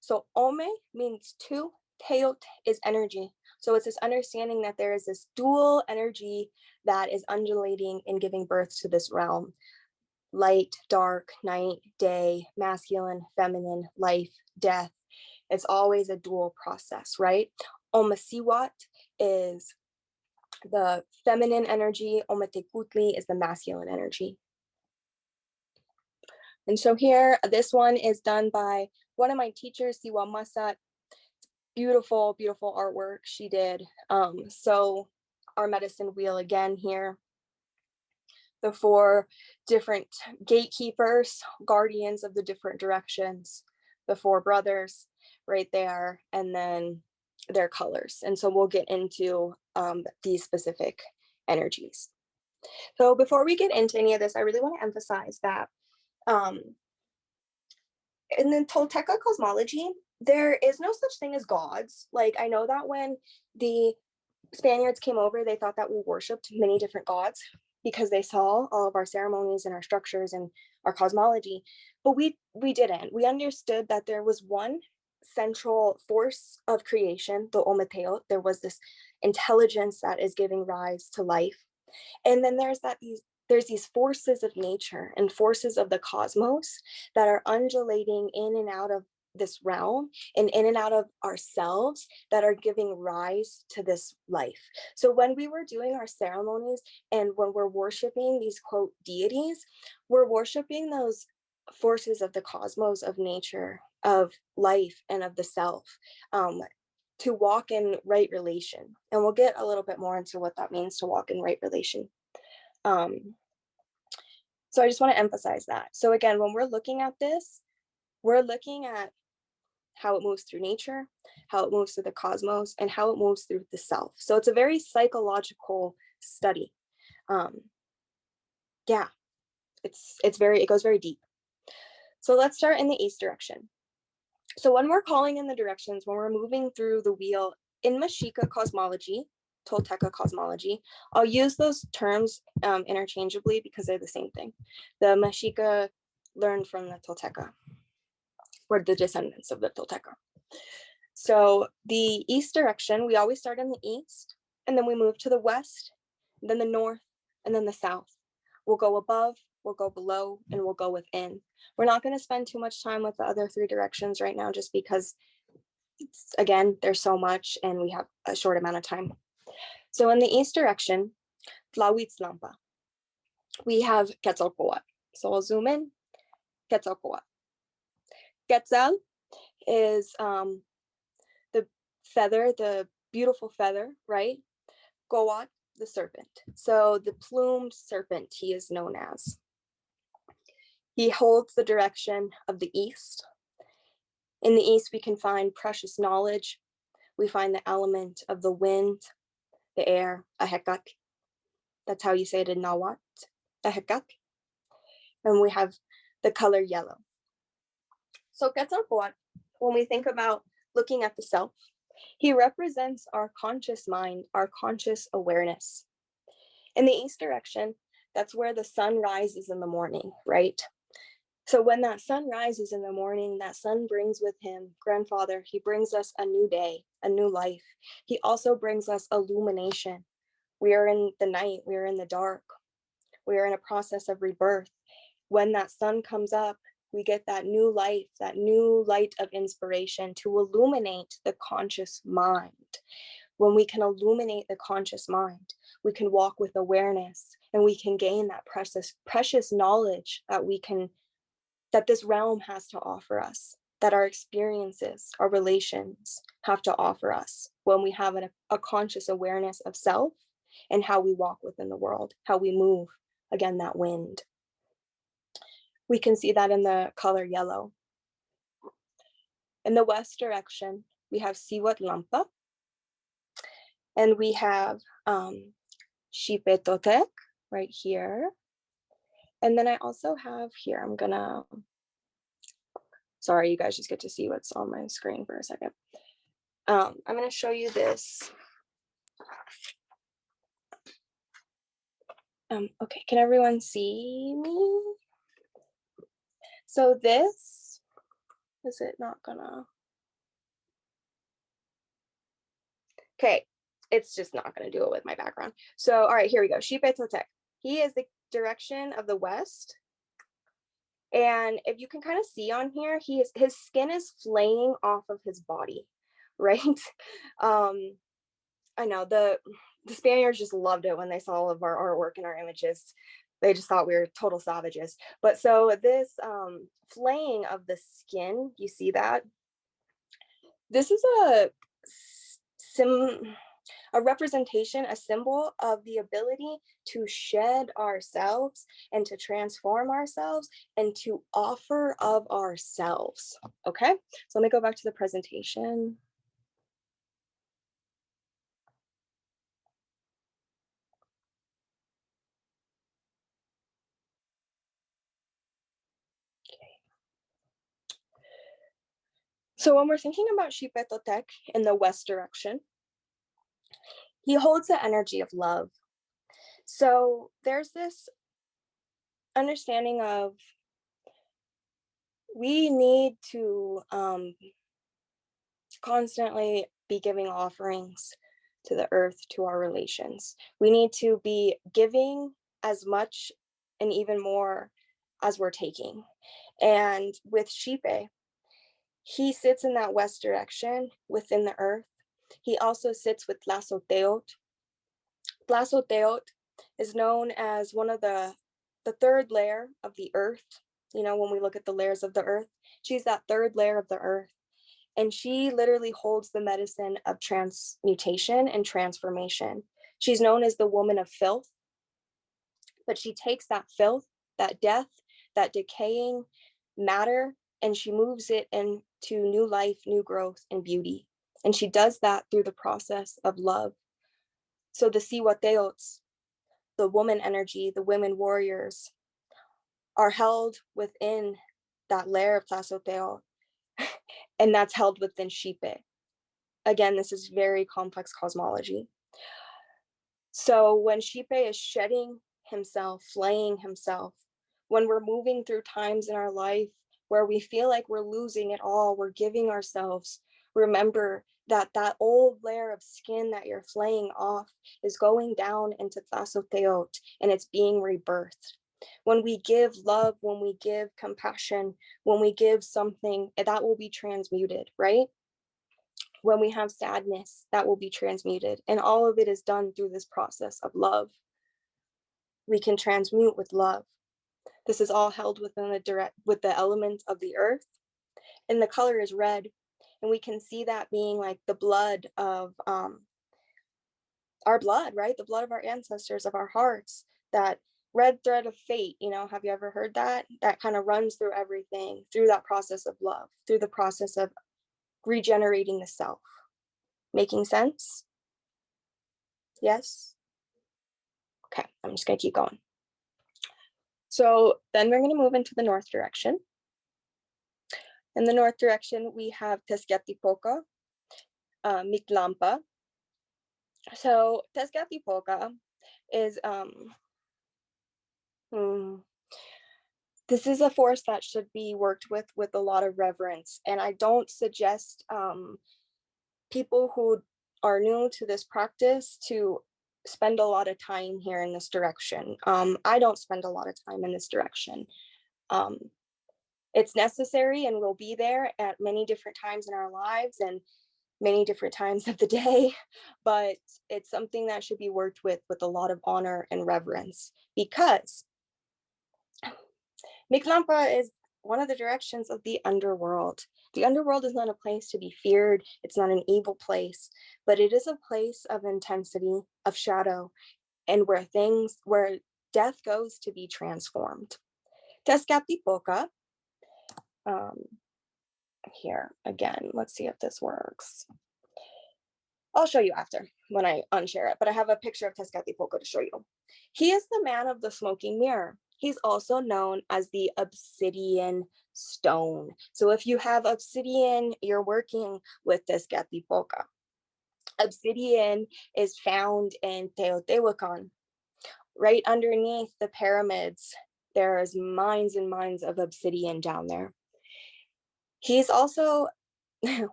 So Ome means 2, Teot is energy. So it's this understanding that there is this dual energy that is undulating and giving birth to this realm. Light, dark, night, day, masculine, feminine, life, death. It's always a dual process, right? Omesiwat is the feminine energy, Ometecutli is the masculine energy. And so here, this one is done by one of my teachers, Siwa Masat. Beautiful, beautiful artwork she did. So our medicine wheel again here. The 4 different gatekeepers, guardians of the different directions, the 4 brothers right there, and then their colors. And so we'll get into these specific energies. So before we get into any of this, I really want to emphasize that in the Tolteca cosmology, there is no such thing as gods. Like, I know that when the Spaniards came over, they thought that we worshipped many different gods because they saw all of our ceremonies and our structures and our cosmology, but we didn't. We understood that there was one central force of creation, the Ometeo. There was this intelligence that is giving rise to life, and then there's these forces of nature and forces of the cosmos that are undulating in and out of this realm and in and out of ourselves that are giving rise to this life. So when we were doing our ceremonies and when we're worshiping these quote deities, we're worshiping those forces of the cosmos, of nature, of life, and of the self, to walk in right relation. And we'll get a little bit more into what that means to walk in right relation. So I just want to emphasize that. So again, when we're looking at this, we're looking at how it moves through nature, how it moves through the cosmos, and how it moves through the self. So it's a very psychological study. Yeah, it goes very deep. So let's start in the east direction. So when we're calling in the directions, when we're moving through the wheel in Mexica cosmology, Tolteca cosmology, I'll use those terms interchangeably because they're the same thing. The Mexica learned from the Tolteca. We're the descendants of the Tolteca. So the east direction, we always start in the east, and then we move to the west, then the north, and then the south. We'll go above, we'll go below, and we'll go within. We're not going to spend too much time with the other three directions right now, just because, again, there's so much and we have a short amount of time. So in the east direction, Tlahuitzlampa, we have Quetzalcoatl. So I'll zoom in, Quetzalcoatl. Quetzal is the feather, the beautiful feather, right? Coatl, the serpent. So the plumed serpent, he is known as. He holds the direction of the east. In the east, we can find precious knowledge. We find the element of the wind, the air, ahekak. That's how you say it in Nahuatl, ahekak. And we have the color yellow. So Quetzalcoatl, when we think about looking at the self, he represents our conscious mind, our conscious awareness. In the east direction, that's where the sun rises in the morning, right? So when that sun rises in the morning, that sun brings with him, grandfather, he brings us a new day, a new life. He also brings us illumination. We are in the night, we are in the dark. We are in a process of rebirth. When that sun comes up, we get that new life, that new light of inspiration to illuminate the conscious mind. When we can illuminate the conscious mind, we can walk with awareness, and we can gain that precious knowledge that this realm has to offer us, that our experiences, our relations have to offer us when we have a conscious awareness of self and how we walk within the world, how we move, again, that wind. We can see that in the color yellow. In the west direction, we have Cihuatlampa, and we have Xipetotec right here. And then I also have here, sorry, you guys just get to see what's on my screen for a second. I'm gonna show you this. Okay, can everyone see me? So this, is it not gonna? Okay, it's just not gonna do it with my background. So, all right, here we go. Xipetotec. He is the direction of the west. And if you can kind of see on here, his skin is flaying off of his body, right? I know the Spaniards just loved it when they saw all of our artwork and our images. They just thought we were total savages. But so this flaying of the skin, you see that? This is a representation, a symbol of the ability to shed ourselves and to transform ourselves and to offer of ourselves. Okay, so let me go back to the presentation. So when we're thinking about Xipetotec in the west direction, he holds the energy of love. So there's this understanding of we need to constantly be giving offerings to the earth, to our relations. We need to be giving as much and even more as we're taking. And with Xipe, he sits in that west direction within the earth. He also sits with Tlazoteotl. Tlazoteotl is known as one of the third layer of the earth. You know, when we look at the layers of the earth, she's that third layer of the earth. And she literally holds the medicine of transmutation and transformation. She's known as the woman of filth, but she takes that filth, that death, that decaying matter, and she moves it into new life, new growth, and beauty. And she does that through the process of love. So the Cihuateots, the woman energy, the women warriors, are held within that layer of Tlazoteo, and that's held within Xipe. Again, this is very complex cosmology. So when Xipe is shedding himself, flaying himself, when we're moving through times in our life where we feel like we're losing it all, we're giving ourselves, remember that that old layer of skin that you're flaying off is going down into Tlasoteot and it's being rebirthed. When we give love, when we give compassion, when we give something, that will be transmuted, right? When we have sadness, that will be transmuted. And all of it is done through this process of love. We can transmute with love. This is all held within with the elements of the earth. And the color is red. And we can see that being like the blood of our blood, right? The blood of our ancestors, of our hearts, that red thread of fate, you know, have you ever heard that? That kind of runs through everything, through that process of love, through the process of regenerating the self. Making sense? Yes? Okay, I'm just gonna keep going. So then we're gonna move into the north direction. In the north direction, we have Tezcatlipoca, Mictlampa. So Tezcatlipoca is, this is a force that should be worked with a lot of reverence. And I don't suggest people who are new to this practice to spend a lot of time here in this direction. I don't spend a lot of time in this direction. It's necessary and will be there at many different times in our lives and many different times of the day, but it's something that should be worked with a lot of honor and reverence, because Mictlampa is one of the directions of the underworld. The underworld is not a place to be feared. It's not an evil place, but it is a place of intensity, of shadow, and where death goes to be transformed. Tezcatlipoca, here again, let's see if this works. I'll show you after when I unshare it, but I have a picture of Tezcatlipoca to show you. He is the man of the smoking mirror. He's also known as the obsidian stone. So if you have obsidian, you're working with Tezcatlipoca. Obsidian is found in Teotihuacan. Right underneath the pyramids, there's mines and mines of obsidian down there. He's also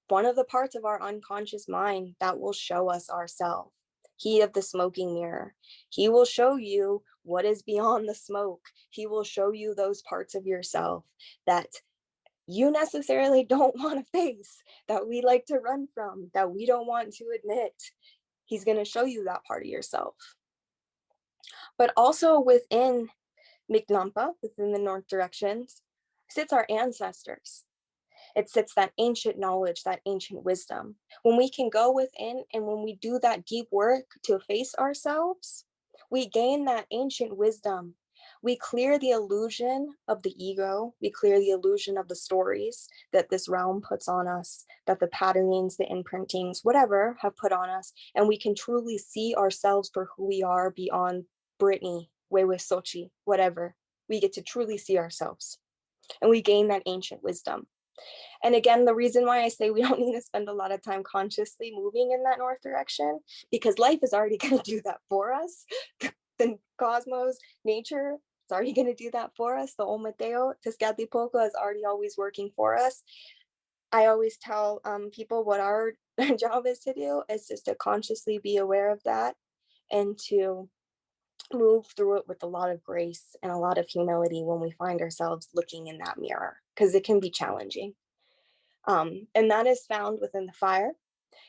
one of the parts of our unconscious mind that will show us ourselves. He of the smoking mirror. He will show you what is beyond the smoke. He will show you those parts of yourself that you necessarily don't want to face, that we like to run from, that we don't want to admit. He's going to show you that part of yourself. But also within Mictlampa, within the north directions, sits our ancestors. It sits that ancient knowledge, that ancient wisdom. When we can go within and when we do that deep work to face ourselves, we gain that ancient wisdom. We clear the illusion of the ego. We clear the illusion of the stories that this realm puts on us, that the patternings, the imprintings, whatever have put on us. And we can truly see ourselves for who we are beyond Brittany, Huehuexochitl, whatever. We get to truly see ourselves. And we gain that ancient wisdom. And again, the reason why I say we don't need to spend a lot of time consciously moving in that north direction, because life is already going to do that for us. The cosmos, nature, it's already going to do that for us. The Omateo, Tezcatlipoca is already always working for us. I always tell people what our job is to do is just to consciously be aware of that and to move through it with a lot of grace and a lot of humility when we find ourselves looking in that mirror, because it can be challenging. And that is found within the fire.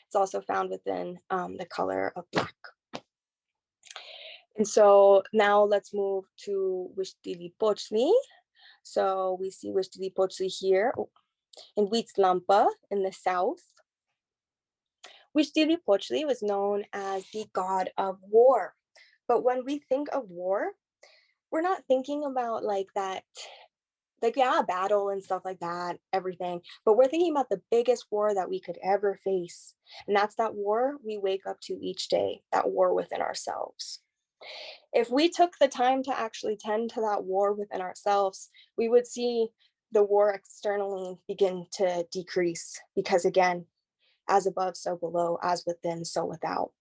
It's also found within the color of black. And so now let's move to Huehuexochitl. So we see Huehuexochitl here in Mictlampa in the south. Huehuexochitl was known as the god of war. But when we think of war, we're not thinking about like that, like, yeah, battle and stuff like that, everything. But we're thinking about the biggest war that we could ever face. And that's that war we wake up to each day, that war within ourselves. If we took the time to actually tend to that war within ourselves, we would see the war externally begin to decrease, because again, as above, so below, as within, so without.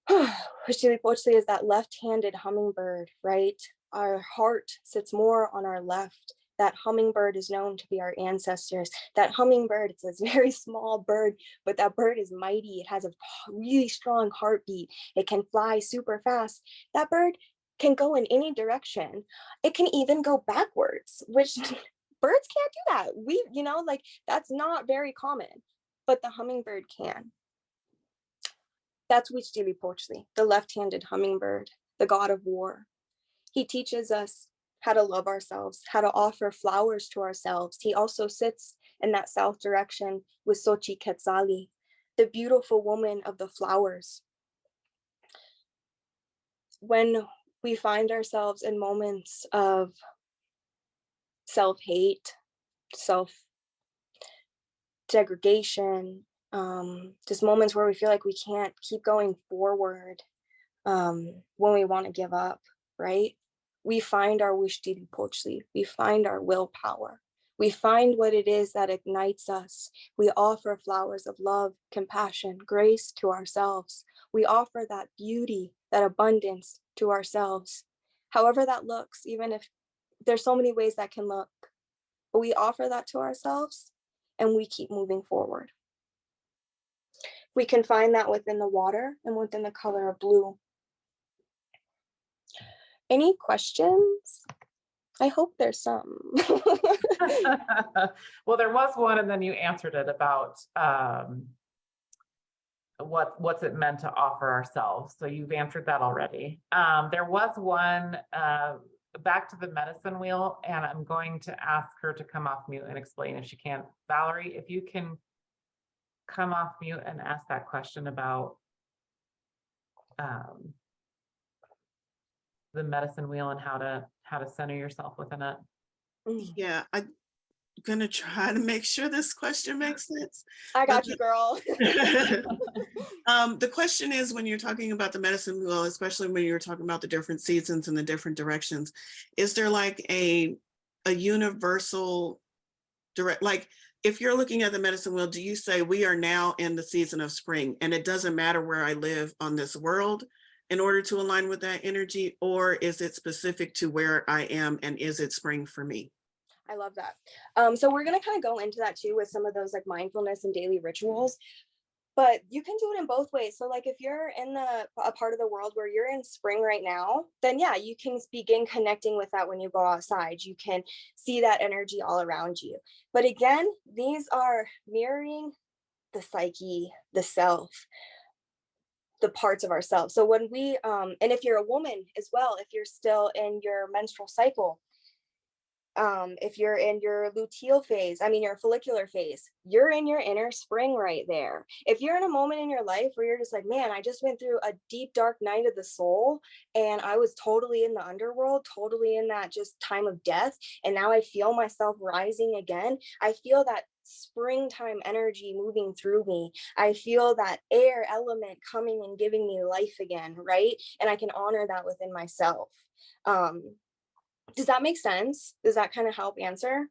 Huehuexochitl is that left-handed hummingbird, right? our heart sits more on our left. That hummingbird is known to be our ancestors. That hummingbird, it's a very small bird, but that bird is mighty. It has a really strong heartbeat. It can fly super fast. That bird can go in any direction. It can even go backwards, which birds can't do that. We, like, that's not very common, but the hummingbird can. That's Huehuexochitl, the left-handed hummingbird, the god of war. He teaches us how to love ourselves, how to offer flowers to ourselves. He also sits in that south direction with Xochiquetzali, the beautiful woman of the flowers. When we find ourselves in moments of self-hate, self-degradation, just moments where we feel like we can't keep going forward, when we want to give up, right? We find our Huehuexochitl, we find our willpower, we find what it is that ignites us. We offer flowers of love, compassion, grace to ourselves. We offer that beauty, that abundance to ourselves. However that looks, even if there's so many ways that can look, but we offer that to ourselves and we keep moving forward. We can find that within the water and within the color of blue. Any questions? I hope there's some. Well, there was one, and then you answered it about what's it meant to offer ourselves. So you've answered that already. There was one back to the medicine wheel, and I'm going to ask her to come off mute and explain if she can. Valerie, if you can come off mute and ask that question about the medicine wheel and how to center yourself within it. Yeah, I'm gonna try to make sure this question makes sense. I got you, girl. The question is, when you're talking about the medicine wheel, especially when you're talking about the different seasons and the different directions, is there like a universal direct, like if you're looking at the medicine wheel, do you say we are now in the season of spring and it doesn't matter where I live on this world in order to align with that energy, or is it specific to where I am and is it spring for me? I love that. So we're going to kind of go into that too with some of those like mindfulness and daily rituals, but you can do it in both ways. So like if you're in a part of the world where you're in spring right now, then yeah, you can begin connecting with that when you go outside. You can see that energy all around you. But again, these are mirroring the psyche, the self, the parts of ourselves. So when we, and if you're a woman as well, if you're still in your menstrual cycle, if you're in your luteal phase, your follicular phase, you're in your inner spring right there. If you're in a moment in your life where you're just like, man, I just went through a deep, dark night of the soul, and I was totally in the underworld, totally in that just time of death, and now I feel myself rising again. I feel that springtime energy moving through me. I feel that air element coming and giving me life again, right? And I can honor that within myself. Does that make sense? Does that kind of help answer?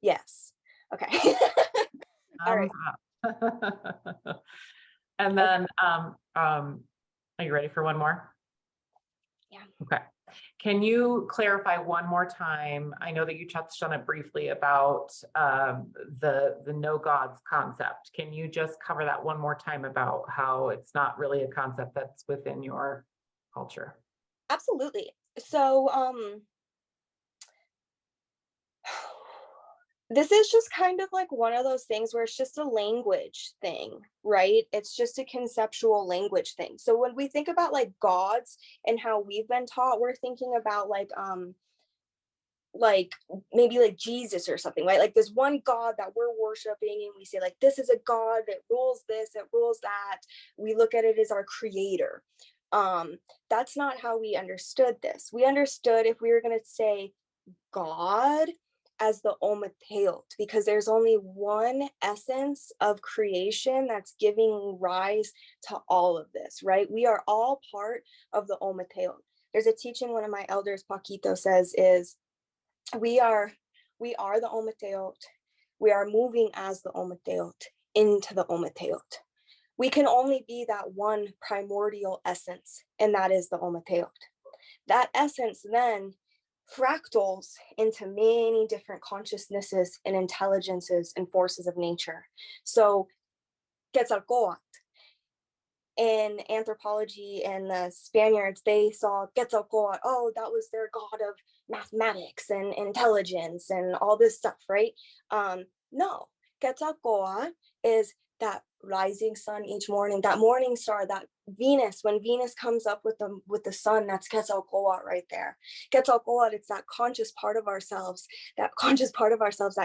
Yes. Okay. All right. And then, are you ready for one more? Yeah. Okay. Can you clarify one more time? I know that you touched on it briefly about the no gods concept. Can you just cover that one more time about how it's not really a concept that's within your culture? Absolutely. So this is just kind of like one of those things where it's just a language thing, right? It's just a conceptual language thing. So when we think about like gods and how we've been taught, we're thinking about like maybe like Jesus or something, right? Like this one God that we're worshiping, and we say like, this is a God that rules this, it rules that. We look at it as our creator. That's not how we understood this. We understood, if we were going to say God, as the Ometeot, because there's only one essence of creation that's giving rise to all of this, right? We are all part of the Ometeot. There's a teaching one of my elders, Paquito, says is, we are the Ometeot. We are moving as the Ometeot into the Ometeot. we can only be that one primordial essence, and that is the Ometeotl. That essence then fractals into many different consciousnesses and intelligences and forces of nature. So Quetzalcoatl, in anthropology, and the Spaniards, they saw Quetzalcoatl, oh, that was their god of mathematics and intelligence and all this stuff, right? No, Quetzalcoatl is that rising sun each morning, that morning star, that Venus, when Venus comes up with the sun, that's Quetzalcoatl right there. Quetzalcoatl, it's that conscious part of ourselves, that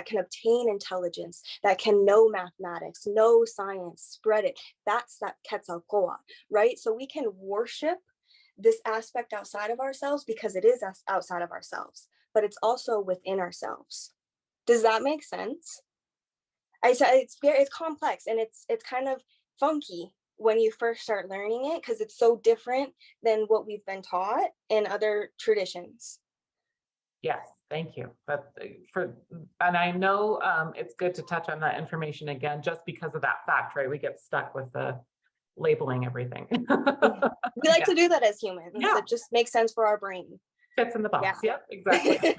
can obtain intelligence, that can know mathematics, know science, spread it. That's that Quetzalcoatl, right? So we can worship this aspect outside of ourselves because it is outside of ourselves, but it's also within ourselves. Does that make sense? It's complex, and it's kind of funky when you first start learning it because it's so different than what we've been taught in other traditions. Yes, thank you. And I know it's good to touch on that information again, just because of that fact, right? We get stuck with the labeling everything. We like to do that as humans. Yeah. It just makes sense for our brain. Fits in the box. Yeah. Yep, exactly.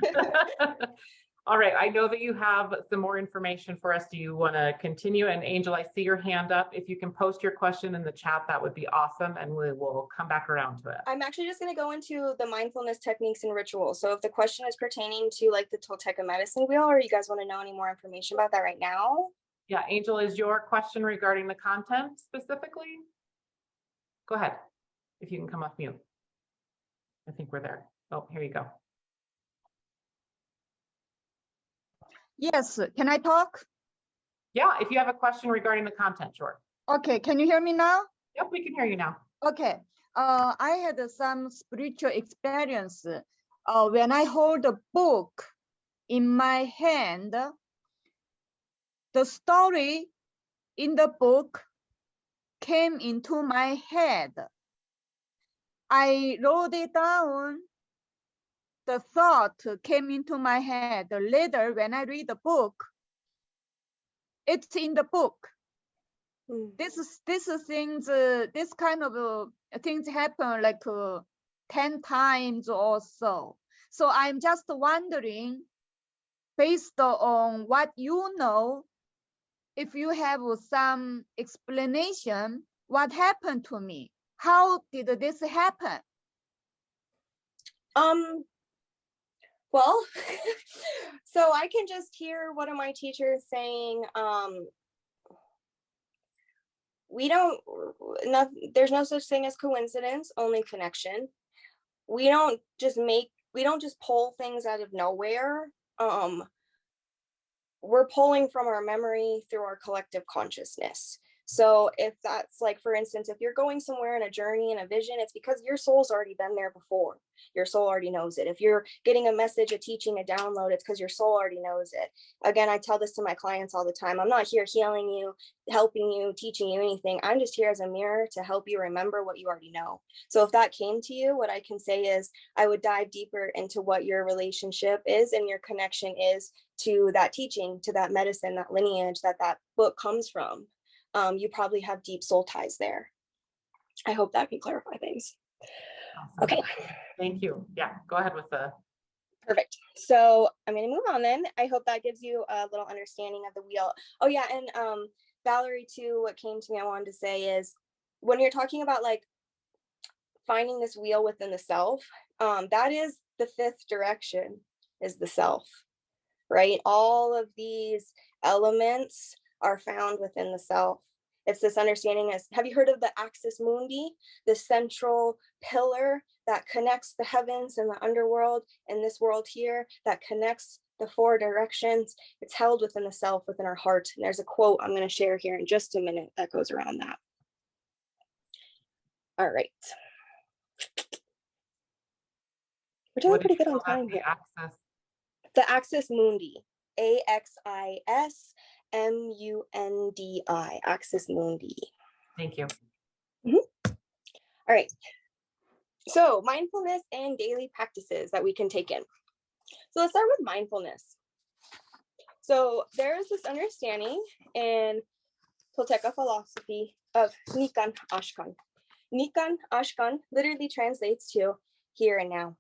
All right. I know that you have some more information for us. Do you want to continue? And Angel, I see your hand up. If you can post your question in the chat, that would be awesome. And we will come back around to it. I'm actually just going to go into the mindfulness techniques and rituals. So if the question is pertaining to like the Tolteca medicine wheel, or you guys want to know any more information about that right now? Yeah. Angel, is your question regarding the content specifically? Go ahead. If you can come off mute. I think we're there. Oh, here you go. Yes, can I talk? Yeah, if you have a question regarding the content, sure. Okay, can you hear me now? Yep, we can hear you now. Okay, I had some spiritual experience when I hold a book in my hand. The story in the book came into my head. I wrote it down. The thought came into my head. Later, when I read the book, it's in the book. This kind of things happen like 10 times or so. So I'm just wondering, based on what you know, if you have some explanation, what happened to me? How did this happen? Well, so I can just hear one of my teachers saying, there's no such thing as coincidence, only connection. We don't just pull things out of nowhere. We're pulling from our memory through our collective consciousness. So if that's like, for instance, if you're going somewhere in a journey and a vision, it's because your soul's already been there before. Your soul already knows it. If you're getting a message, a teaching, a download, it's because your soul already knows it. Again, I tell this to my clients all the time. I'm not here healing you, helping you, teaching you anything. I'm just here as a mirror to help you remember what you already know. So if that came to you, what I can say is I would dive deeper into what your relationship is and your connection is to that teaching, to that medicine, that lineage that book comes from. You probably have deep soul ties there. I hope that can clarify things. Awesome. Okay. Thank you. Yeah, go ahead with the. Perfect. So I'm going to move on then. I hope that gives you a little understanding of the wheel. Oh yeah, and Valerie too, what came to me I wanted to say is when you're talking about like finding this wheel within the self, that is the fifth direction, is the self, right? All of these elements are found within the self. It's this understanding as, have you heard of the axis mundi, the central pillar that connects the heavens and the underworld and this world here, that connects the four directions? It's held within the self, within our heart. And there's a quote I'm going to share here in just a minute that goes around that. All right. We're doing pretty good on time here. The axis mundi, AXISMUNDI, axis mundi. Thank you. All right. So mindfulness and daily practices that we can take in. So let's start with mindfulness. So there is this understanding in Tolteca philosophy of Nikan Ashkan. Nikan Ashkan literally translates to here and now.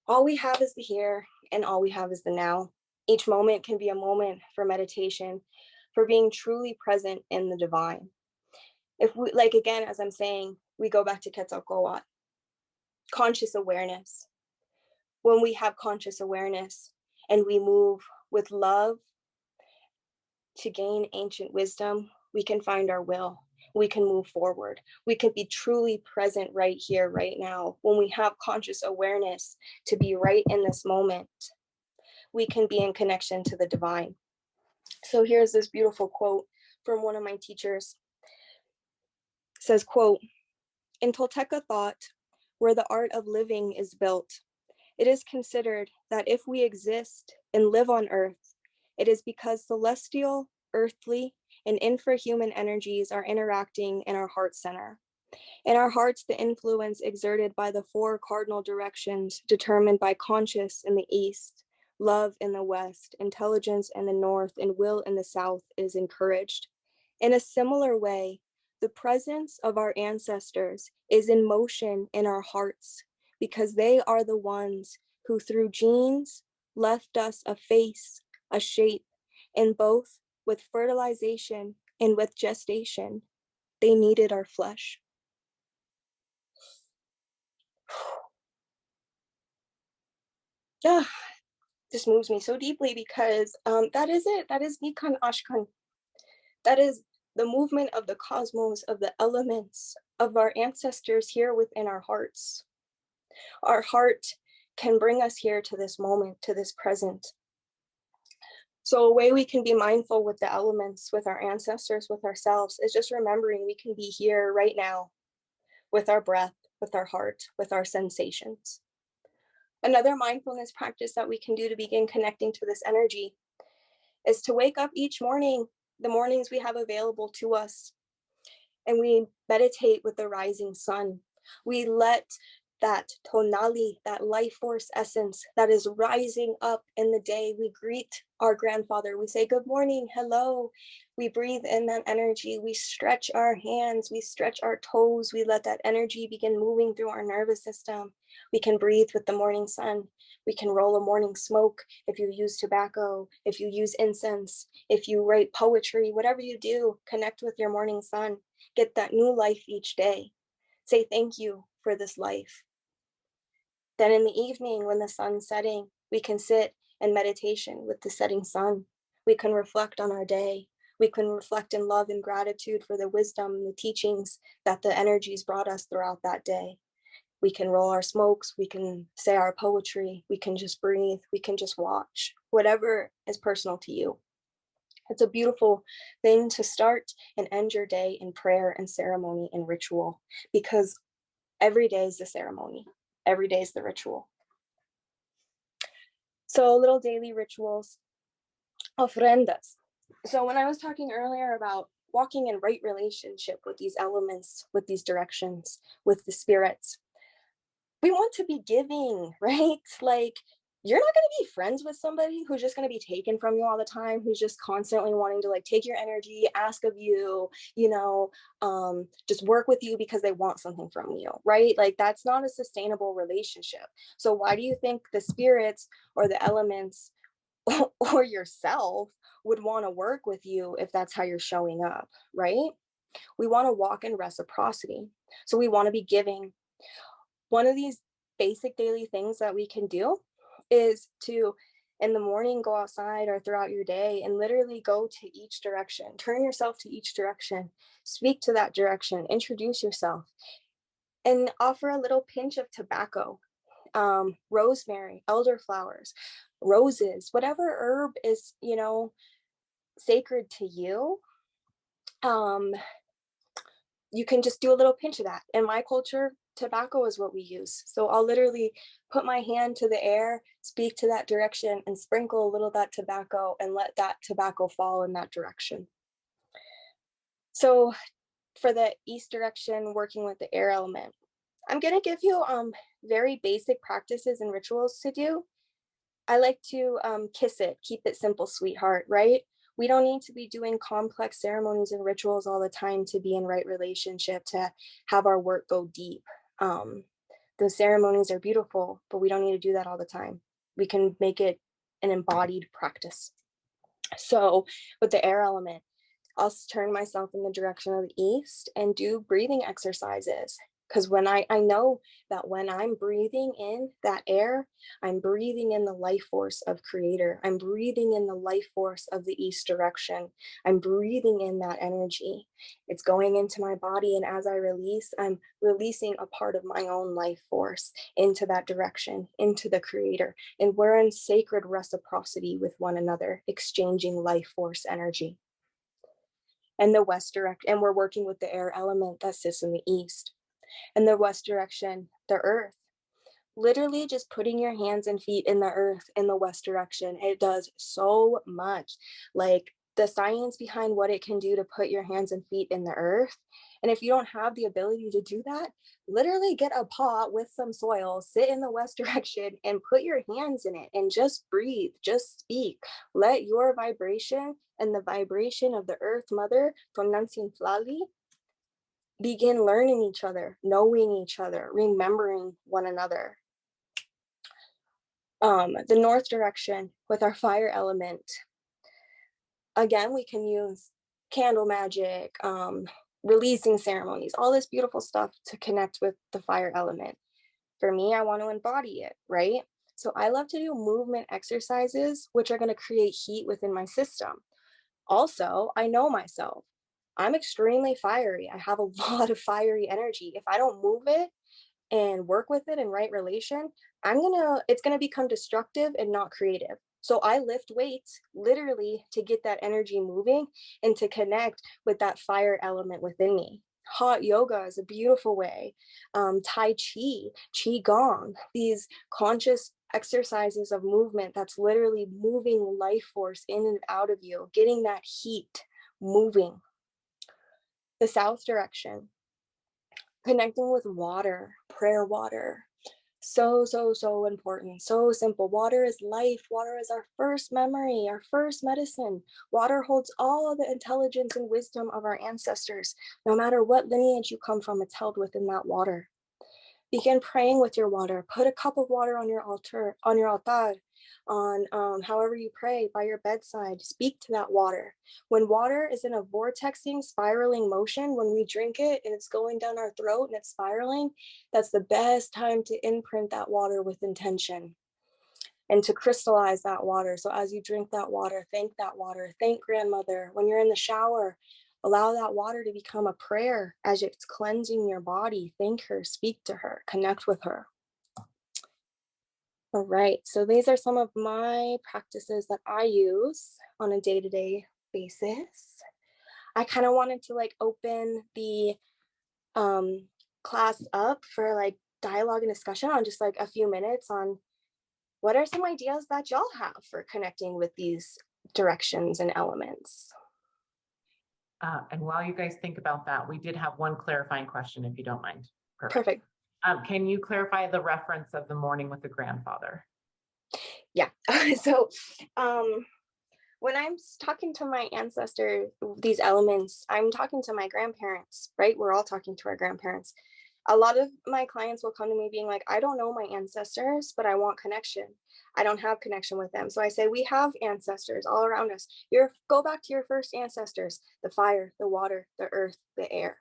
All we have is the here and all we have is the now. Each moment can be a moment for meditation, for being truly present in the divine. If we, like, again, as I'm saying, we go back to Quetzalcoatl, conscious awareness. When we have conscious awareness and we move with love to gain ancient wisdom, we can find our will. We can move forward. We can be truly present right here, right now. When we have conscious awareness to be right in this moment, we can be in connection to the divine. So here's this beautiful quote from one of my teachers. It says, quote, in Tolteca thought, where the art of living is built, it is considered that if we exist and live on earth, it is because celestial, earthly, and infrahuman energies are interacting in our heart center. In our hearts, the influence exerted by the 4 cardinal directions determined by conscious in the east, love in the west, intelligence in the north, and will in the south is encouraged. In a similar way, the presence of our ancestors is in motion in our hearts because they are the ones who through genes left us a face, a shape, and both with fertilization and with gestation, they needed our flesh. Yeah, this moves me so deeply because that is it. That is Nikan Ashkan. That is the movement of the cosmos, of the elements, of our ancestors here within our hearts. Our heart can bring us here to this moment, to this present. So a way we can be mindful with the elements, with our ancestors, with ourselves, is just remembering we can be here right now with our breath, with our heart, with our sensations. Another mindfulness practice that we can do to begin connecting to this energy is to wake up each morning, the mornings we have available to us, and we meditate with the rising sun. We let that tonali, that life force essence that is rising up in the day. We greet our grandfather. We say, good morning, hello. We breathe in that energy. We stretch our hands. We stretch our toes. We let that energy begin moving through our nervous system. We can breathe with the morning sun. We can roll a morning smoke if you use tobacco, if you use incense, if you write poetry, whatever you do, connect with your morning sun. Get that new life each day. Say thank you for this life. Then in the evening, when the sun's setting, we can sit in meditation with the setting sun. We can reflect on our day. We can reflect in love and gratitude for the wisdom and the teachings that the energies brought us throughout that day. We can roll our smokes. We can say our poetry. We can just breathe. We can just watch, whatever is personal to you. It's a beautiful thing to start and end your day in prayer and ceremony and ritual, because every day is the ceremony. Every day is the ritual. So little daily rituals, ofrendas. So when I was talking earlier about walking in right relationship with these elements, with these directions, with the spirits, we want to be giving, right? Like, you're not going to be friends with somebody who's just going to be taken from you all the time, who's just constantly wanting to like take your energy, ask of you, just work with you because they want something from you, right? Like, that's not a sustainable relationship. So why do you think the spirits or the elements or yourself would want to work with you if that's how you're showing up, right? We want to walk in reciprocity. So we want to be giving. One of these basic daily things that we can do is to, in the morning, go outside or throughout your day and literally go to each direction. Turn yourself to each direction. Speak to that direction. Introduce yourself. And offer a little pinch of tobacco, rosemary, elderflowers, roses, whatever herb is, sacred to you. You can just do a little pinch of that. In my culture, tobacco is what we use. So I'll literally put my hand to the air, speak to that direction, and sprinkle a little of that tobacco and let that tobacco fall in that direction. So for the east direction, working with the air element, I'm going to give you very basic practices and rituals to do. I like to kiss it, keep it simple, sweetheart, right? We don't need to be doing complex ceremonies and rituals all the time to be in right relationship, to have our work go deep. The ceremonies are beautiful, but we don't need to do that all the time. We can make it an embodied practice. So with the air element, I'll turn myself in the direction of the east and do breathing exercises. Because when I know that when I'm breathing in that air, I'm breathing in the life force of creator. I'm breathing in the life force of the east direction. I'm breathing in that energy. It's going into my body. And as I release, I'm releasing a part of my own life force into that direction, into the creator. And we're in sacred reciprocity with one another, exchanging life force energy. And the west direction, and we're working with the air element that sits in the east. And the west direction, the earth. Literally just putting your hands and feet in the earth in the west direction, it does so much. Like the science behind what it can do to put your hands and feet in the earth. And if you don't have the ability to do that, literally get a pot with some soil, sit in the west direction and put your hands in it and just breathe, just speak. Let your vibration and the vibration of the earth mother from Nansin Flali begin learning each other, knowing each other, remembering one another. The north direction with our fire element, again, we can use candle magic, releasing ceremonies, all this beautiful stuff to connect with the fire element. For me, I want to embody it, right? So I love to do movement exercises, which are going to create heat within my system. Also, I know myself. I'm extremely fiery. I have a lot of fiery energy. If I don't move it and work with it in right relation, it's gonna become destructive and not creative. So I lift weights literally to get that energy moving and to connect with that fire element within me. Hot yoga is a beautiful way. Tai Chi, Qi Gong, these conscious exercises of movement that's literally moving life force in and out of you, getting that heat moving. The south direction, connecting with water, prayer water. So important, so simple. Water is life. Water is our first memory, our first medicine. Water holds all the intelligence and wisdom of our ancestors. No matter what lineage you come from, it's held within that water. Begin praying with your water. Put a cup of water on your altar, on your altar, on however you pray, by your bedside. Speak to that water. When water is in a vortexing, spiraling motion, when we drink it and it's going down our throat and it's spiraling, that's the best time to imprint that water with intention and to crystallize that water. So as you drink that water, thank grandmother. When you're in the shower, allow that water to become a prayer as it's cleansing your body. Thank her, speak to her, connect with her. All right, so these are some of my practices that I use on a day-to-day basis. I kind of wanted to open the class up for dialogue and discussion on just a few minutes on what are some ideas that y'all have for connecting with these directions and elements. And while you guys think about that, we did have one clarifying question, if you don't mind. Perfect. Can you clarify the reference of the morning with the grandfather? Yeah. So when I'm talking to my ancestor, these elements, I'm talking to my grandparents, right? We're all talking to our grandparents. A lot of my clients will come to me being like, I don't know my ancestors, but I want connection. I don't have connection with them. So I say, we have ancestors all around us. Go back to your first ancestors, the fire, the water, the earth, the air.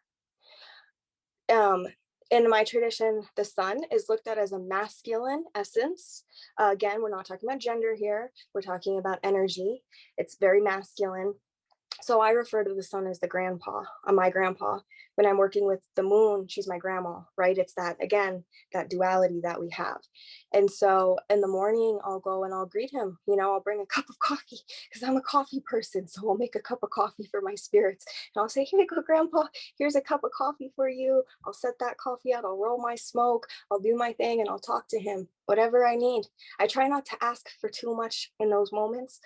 In my tradition, the sun is looked at as a masculine essence. Again, we're not talking about gender here. We're talking about energy. It's very masculine. So I refer to the sun as the grandpa, my grandpa. When I'm working with the moon, she's my grandma, right? It's that, again, that duality that we have. And so in the morning, I'll go and I'll greet him. I'll bring a cup of coffee because I'm a coffee person. So I'll make a cup of coffee for my spirits. And I'll say, here you go, grandpa, here's a cup of coffee for you. I'll set that coffee out. I'll roll my smoke. I'll do my thing and I'll talk to him, whatever I need. I try not to ask for too much in those moments.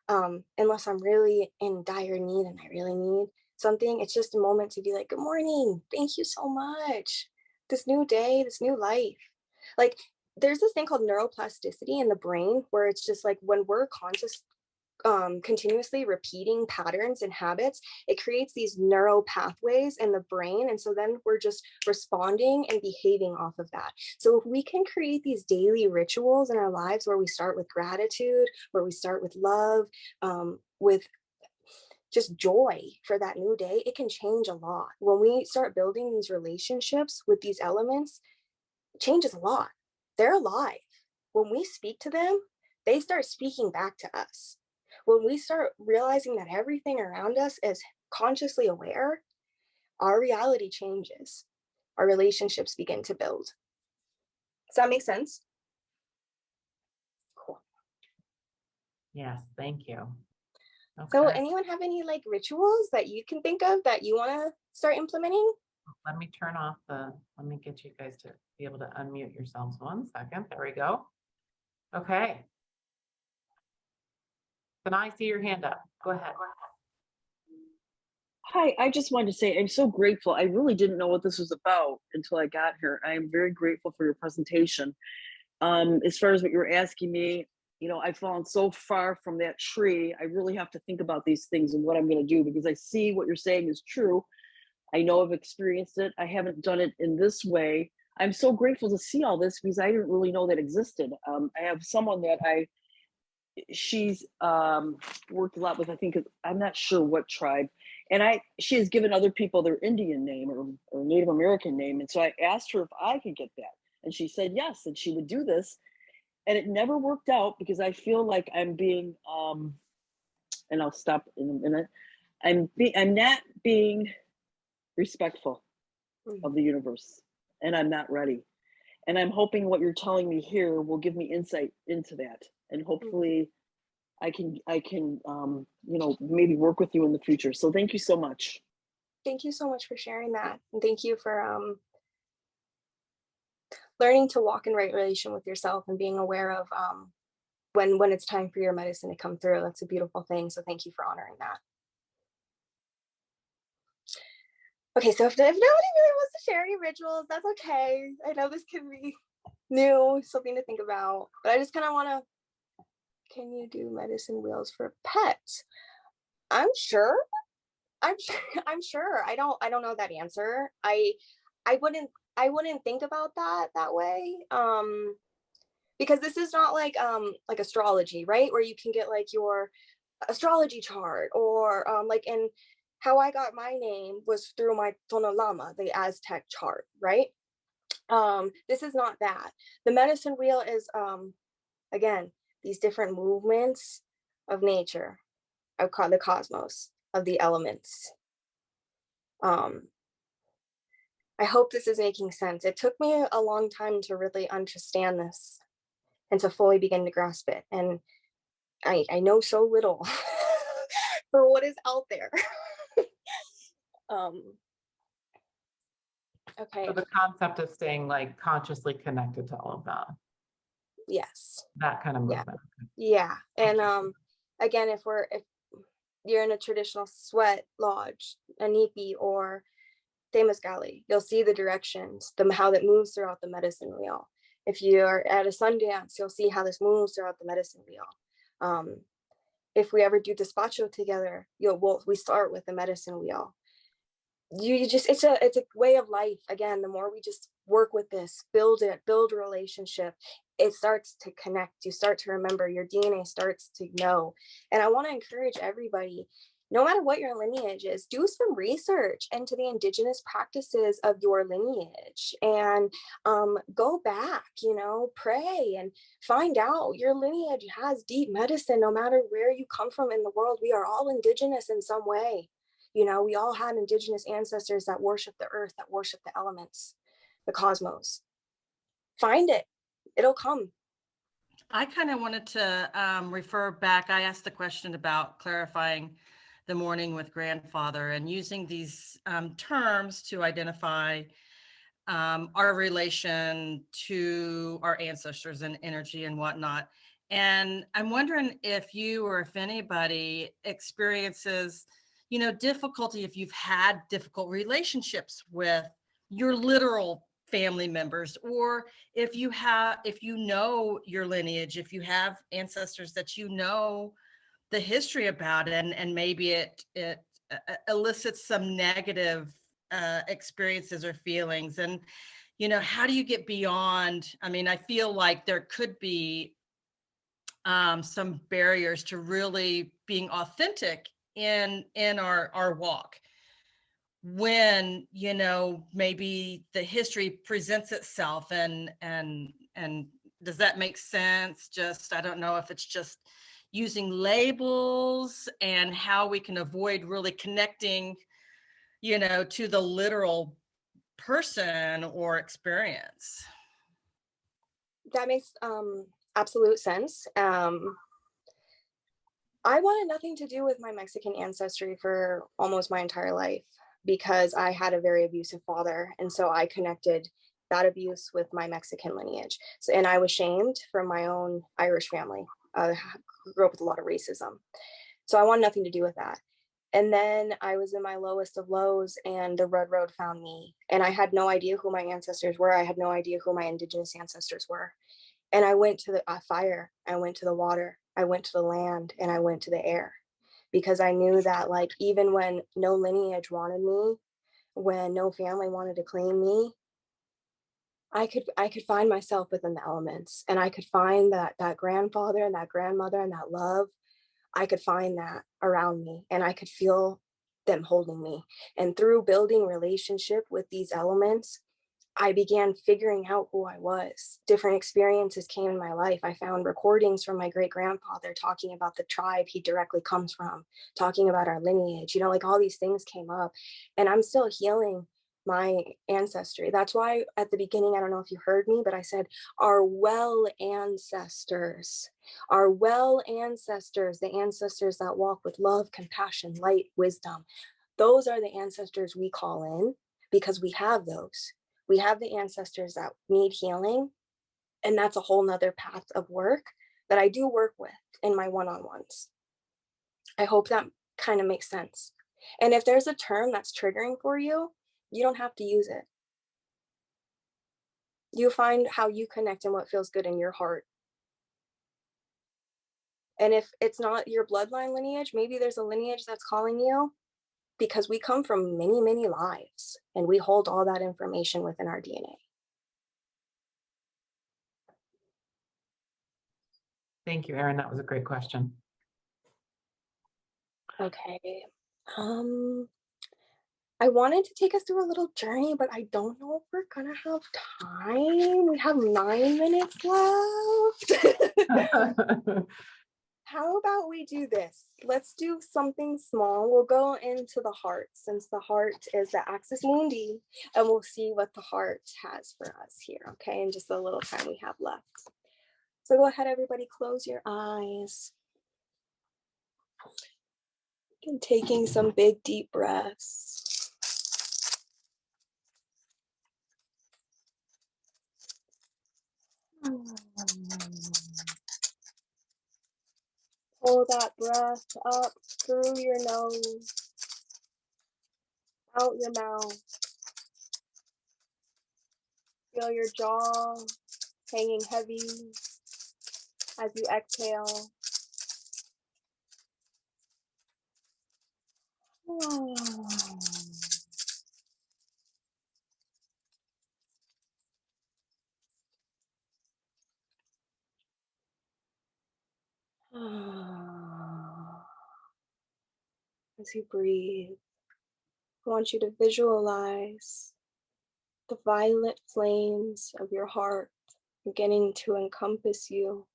Unless I'm really in dire need and I really need something. It's just a moment to be like, good morning, thank you so much, this new day, this new life. There's this thing called neuroplasticity in the brain where it's just when we're continuously repeating patterns and habits, it creates these neural pathways in the brain. And so then we're just responding and behaving off of that. So if we can create these daily rituals in our lives where we start with gratitude, where we start with love, with just joy for that new day, it can change a lot. When we start building these relationships with these elements, it changes a lot. They're alive. When we speak to them, they start speaking back to us. When we start realizing that everything around us is consciously aware, our reality changes. Our relationships begin to build. Does that make sense? Cool. Yes, thank you. So Okay, anyone have any like rituals that you can think of that you want to start implementing? let me turn off let me get you guys to be able to unmute yourselves 1 second. There we go. Okay. Can I see your hand up? Go ahead. Hi, I just wanted to say I'm so grateful. I really didn't know what this was about until I got here. I am very grateful for your presentation. As far as what you were asking me, you know, I've fallen so far from that tree. I really have to think about these things and what I'm going to do, because I see what you're saying is true. I know I've experienced it. I haven't done it in this way. I'm so grateful to see all this because I didn't really know that existed. I have someone that she's worked a lot with, I think, I'm not sure what tribe. And she has given other people their Indian name or Native American name. And so I asked her if I could get that. And she said yes, and she would do this. And it never worked out because I feel like I'm being, and I'll stop in a minute. I'm not being respectful of the universe, and I'm not ready. And I'm hoping what you're telling me here will give me insight into that. And hopefully I can, you know, maybe work with you in the future. So thank you so much. Thank you so much for sharing that. And thank you for learning to walk in right relation with yourself and being aware of when it's time for your medicine to come through. That's a beautiful thing. So thank you for honoring that. Okay, so if nobody really wants to share any rituals, that's okay. I know this can be new, something to think about, but I just kind of want to, can you do medicine wheels for pets? I'm sure. I don't know that answer. I wouldn't think about that way. Because this is not like astrology, right? Where you can get like your astrology chart, or like in how I got my name was through my Tonalama, the Aztec chart, right? This is not that. The medicine wheel is again, these different movements of nature, of the cosmos, of the elements. I hope this is making sense. It took me a long time to really understand this and to fully begin to grasp it. And I know so little for what is out there. Okay. So the concept of staying like consciously connected to all of that. Yes. That kind of movement. Yeah. And again, if you're in a traditional sweat lodge, a nipi or Temazgali, you'll see the directions, how that moves throughout the medicine wheel. If you're at a Sundance, you'll see how this moves throughout the medicine wheel. If we ever do despacho together, we start with the medicine wheel. It's a way of life. Again, the more we just work with this, build a relationship, it starts to connect. You start to remember, your DNA starts to know. And I want to encourage everybody, no matter what your lineage is, do some research into the indigenous practices of your lineage and go back, pray and find out. Your lineage has deep medicine. No matter where you come from in the world, we are all indigenous in some way. We all had indigenous ancestors that worship the earth, that worship the elements, the cosmos. Find it. It'll come. I kind of wanted to refer back. I asked the question about clarifying the morning with grandfather and using these terms to identify our relation to our ancestors and energy and whatnot. And I'm wondering if you or if anybody experiences difficulty, if you've had difficult relationships with your literal family members, or if you know your lineage, if you have ancestors that the history about it, and maybe it elicits some negative experiences or feelings. And how do you get beyond? I mean, I feel like there could be some barriers to really being authentic in our walk, when maybe the history presents itself. And does that make sense? Just, I don't know if it's just using labels, and how we can avoid really connecting to the literal person or experience. That makes absolute sense. I wanted nothing to do with my Mexican ancestry for almost my entire life, because I had a very abusive father. And so I connected that abuse with my Mexican lineage. So, and I was shamed from my own Irish family. I grew up with a lot of racism. So I wanted nothing to do with that. And then I was in my lowest of lows, and the Red Road found me. And I had no idea who my ancestors were. I had no idea who my indigenous ancestors were. And I went to the fire, I went to the water, I went to the land, and I went to the air, because I knew that, like, even when no lineage wanted me, when no family wanted to claim me, I could find myself within the elements, and I could find that grandfather and that grandmother and that love. I could find that around me, and I could feel them holding me. And through building relationship with these elements, I began figuring out who I was. Different experiences came in my life. I found recordings from my great grandfather talking about the tribe he directly comes from, talking about our lineage, like all these things came up. And I'm still healing my ancestry. That's why at the beginning, I don't know if you heard me, but I said, our well ancestors, the ancestors that walk with love, compassion, light, wisdom. Those are the ancestors we call in, because we have those. We have the ancestors that need healing. And that's a whole nother path of work that I do work with in my one-on-ones. I hope that kind of makes sense. And if there's a term that's triggering for you, you don't have to use it. You find how you connect and what feels good in your heart. And if it's not your bloodline lineage, maybe there's a lineage that's calling you, because we come from many, many lives, and we hold all that information within our DNA. Thank you, Erin. That was a great question. Okay. I wanted to take us through a little journey, but I don't know if we're gonna have time. We have 9 minutes left. How about we do this? Let's do something small. We'll go into the heart, since the heart is the axis mundi, and we'll see what the heart has for us here, okay? In just a little time we have left. So go ahead, everybody, close your eyes. And taking some big, deep breaths. Pull that breath up through your nose, out your mouth. Feel your jaw hanging heavy as you exhale. As you breathe, I want you to visualize the violet flames of your heart beginning to encompass you.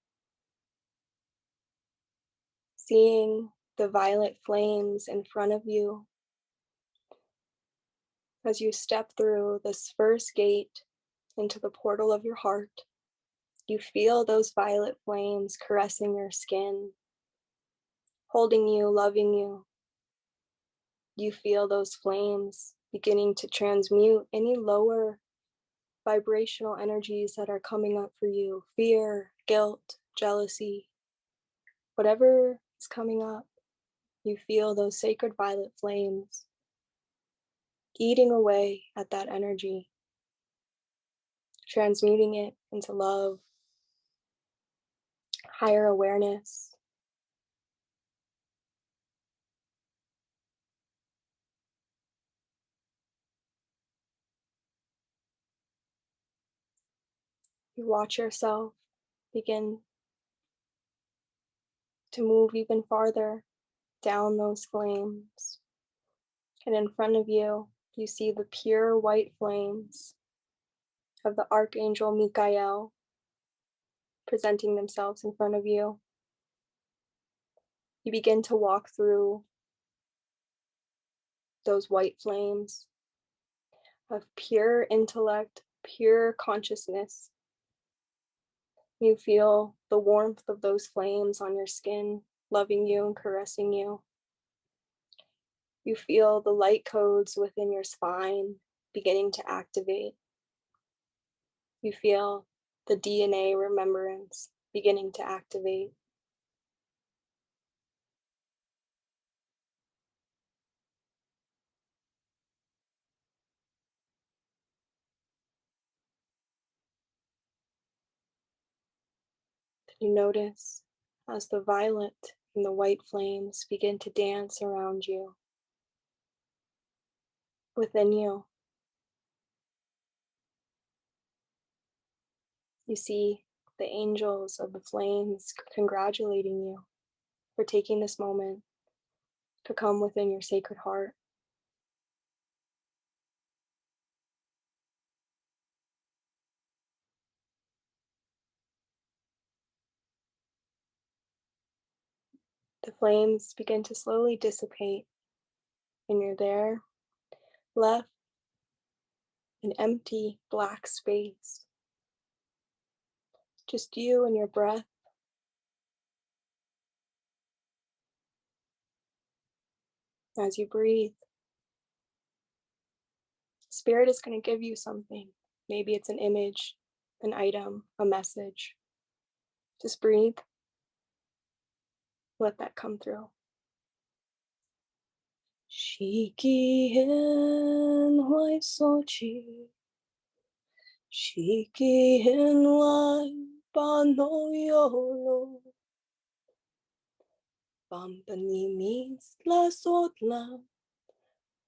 Seeing the violet flames in front of you as you step through this first gate into the portal of your heart. You feel those violet flames caressing your skin, holding you, loving you. You feel those flames beginning to transmute any lower vibrational energies that are coming up for you, fear, guilt, jealousy, whatever is coming up. You feel those sacred violet flames eating away at that energy, transmuting it into love, higher awareness, You watch yourself begin to move even farther down those flames. And in front of you, you see the pure white flames of the Archangel Michael presenting themselves in front of you. You begin to walk through those white flames of pure intellect, pure consciousness. You feel the warmth of those flames on your skin, loving you and caressing you. You feel the light codes within your spine beginning to activate. You feel the DNA remembrance beginning to activate. You notice as the violet and the white flames begin to dance around you, within you. You see the angels of the flames congratulating you for taking this moment to come within your sacred heart. The flames begin to slowly dissipate, and you're there, left an empty black space. Just you and your breath. As you breathe, Spirit is going to give you something. Maybe it's an image, an item, a message. Just breathe. Let that come through. Shiki hen huehuexochitl, shiki hen wai panoyolo. Pampani means la sotla.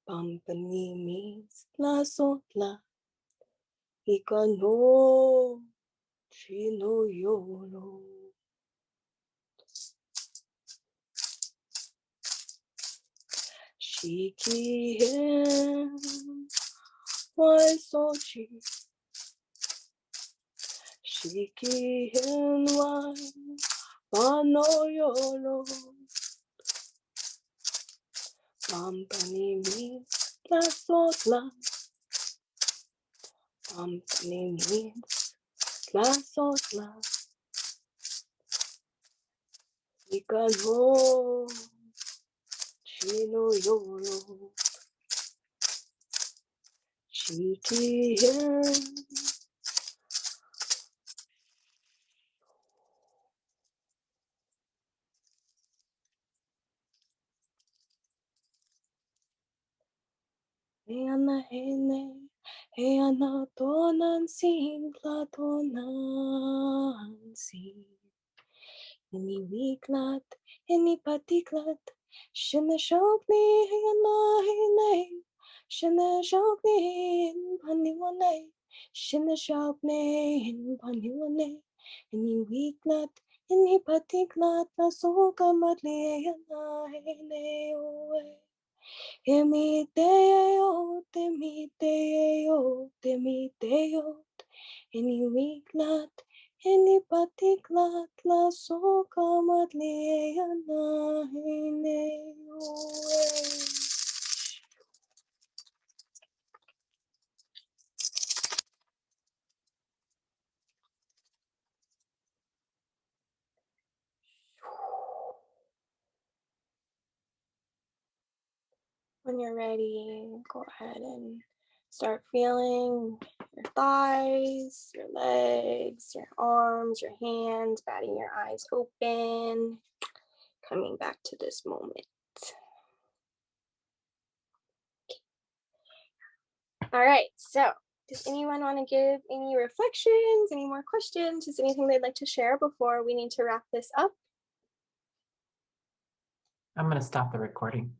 Pampani means la sotla. Ika no chino yolo. Shiki hen huehuexochitl, shiki hen wai panoyolo. Pampani means la sotla. Pampani means la sotla. Ika no chino yolo. Shiki hen. Heana hene, heana tonan sin platonan sin. Any weaklat, any patiklat, shana shokni heana hene, shana shokni in paniwane, shana shokni in paniwane. Any weaklat, any patiklat, na soka matli heana hene oe. Temiteyo, temiteyo, temiteyo. Any weaklat, any patiklat, la soka matliana hineyo. When you're ready, go ahead and start feeling your thighs, your legs, your arms, your hands, batting your eyes open, coming back to this moment. All right, so does anyone want to give any reflections, any more questions? Is anything they'd like to share before we need to wrap this up? I'm going to stop the recording.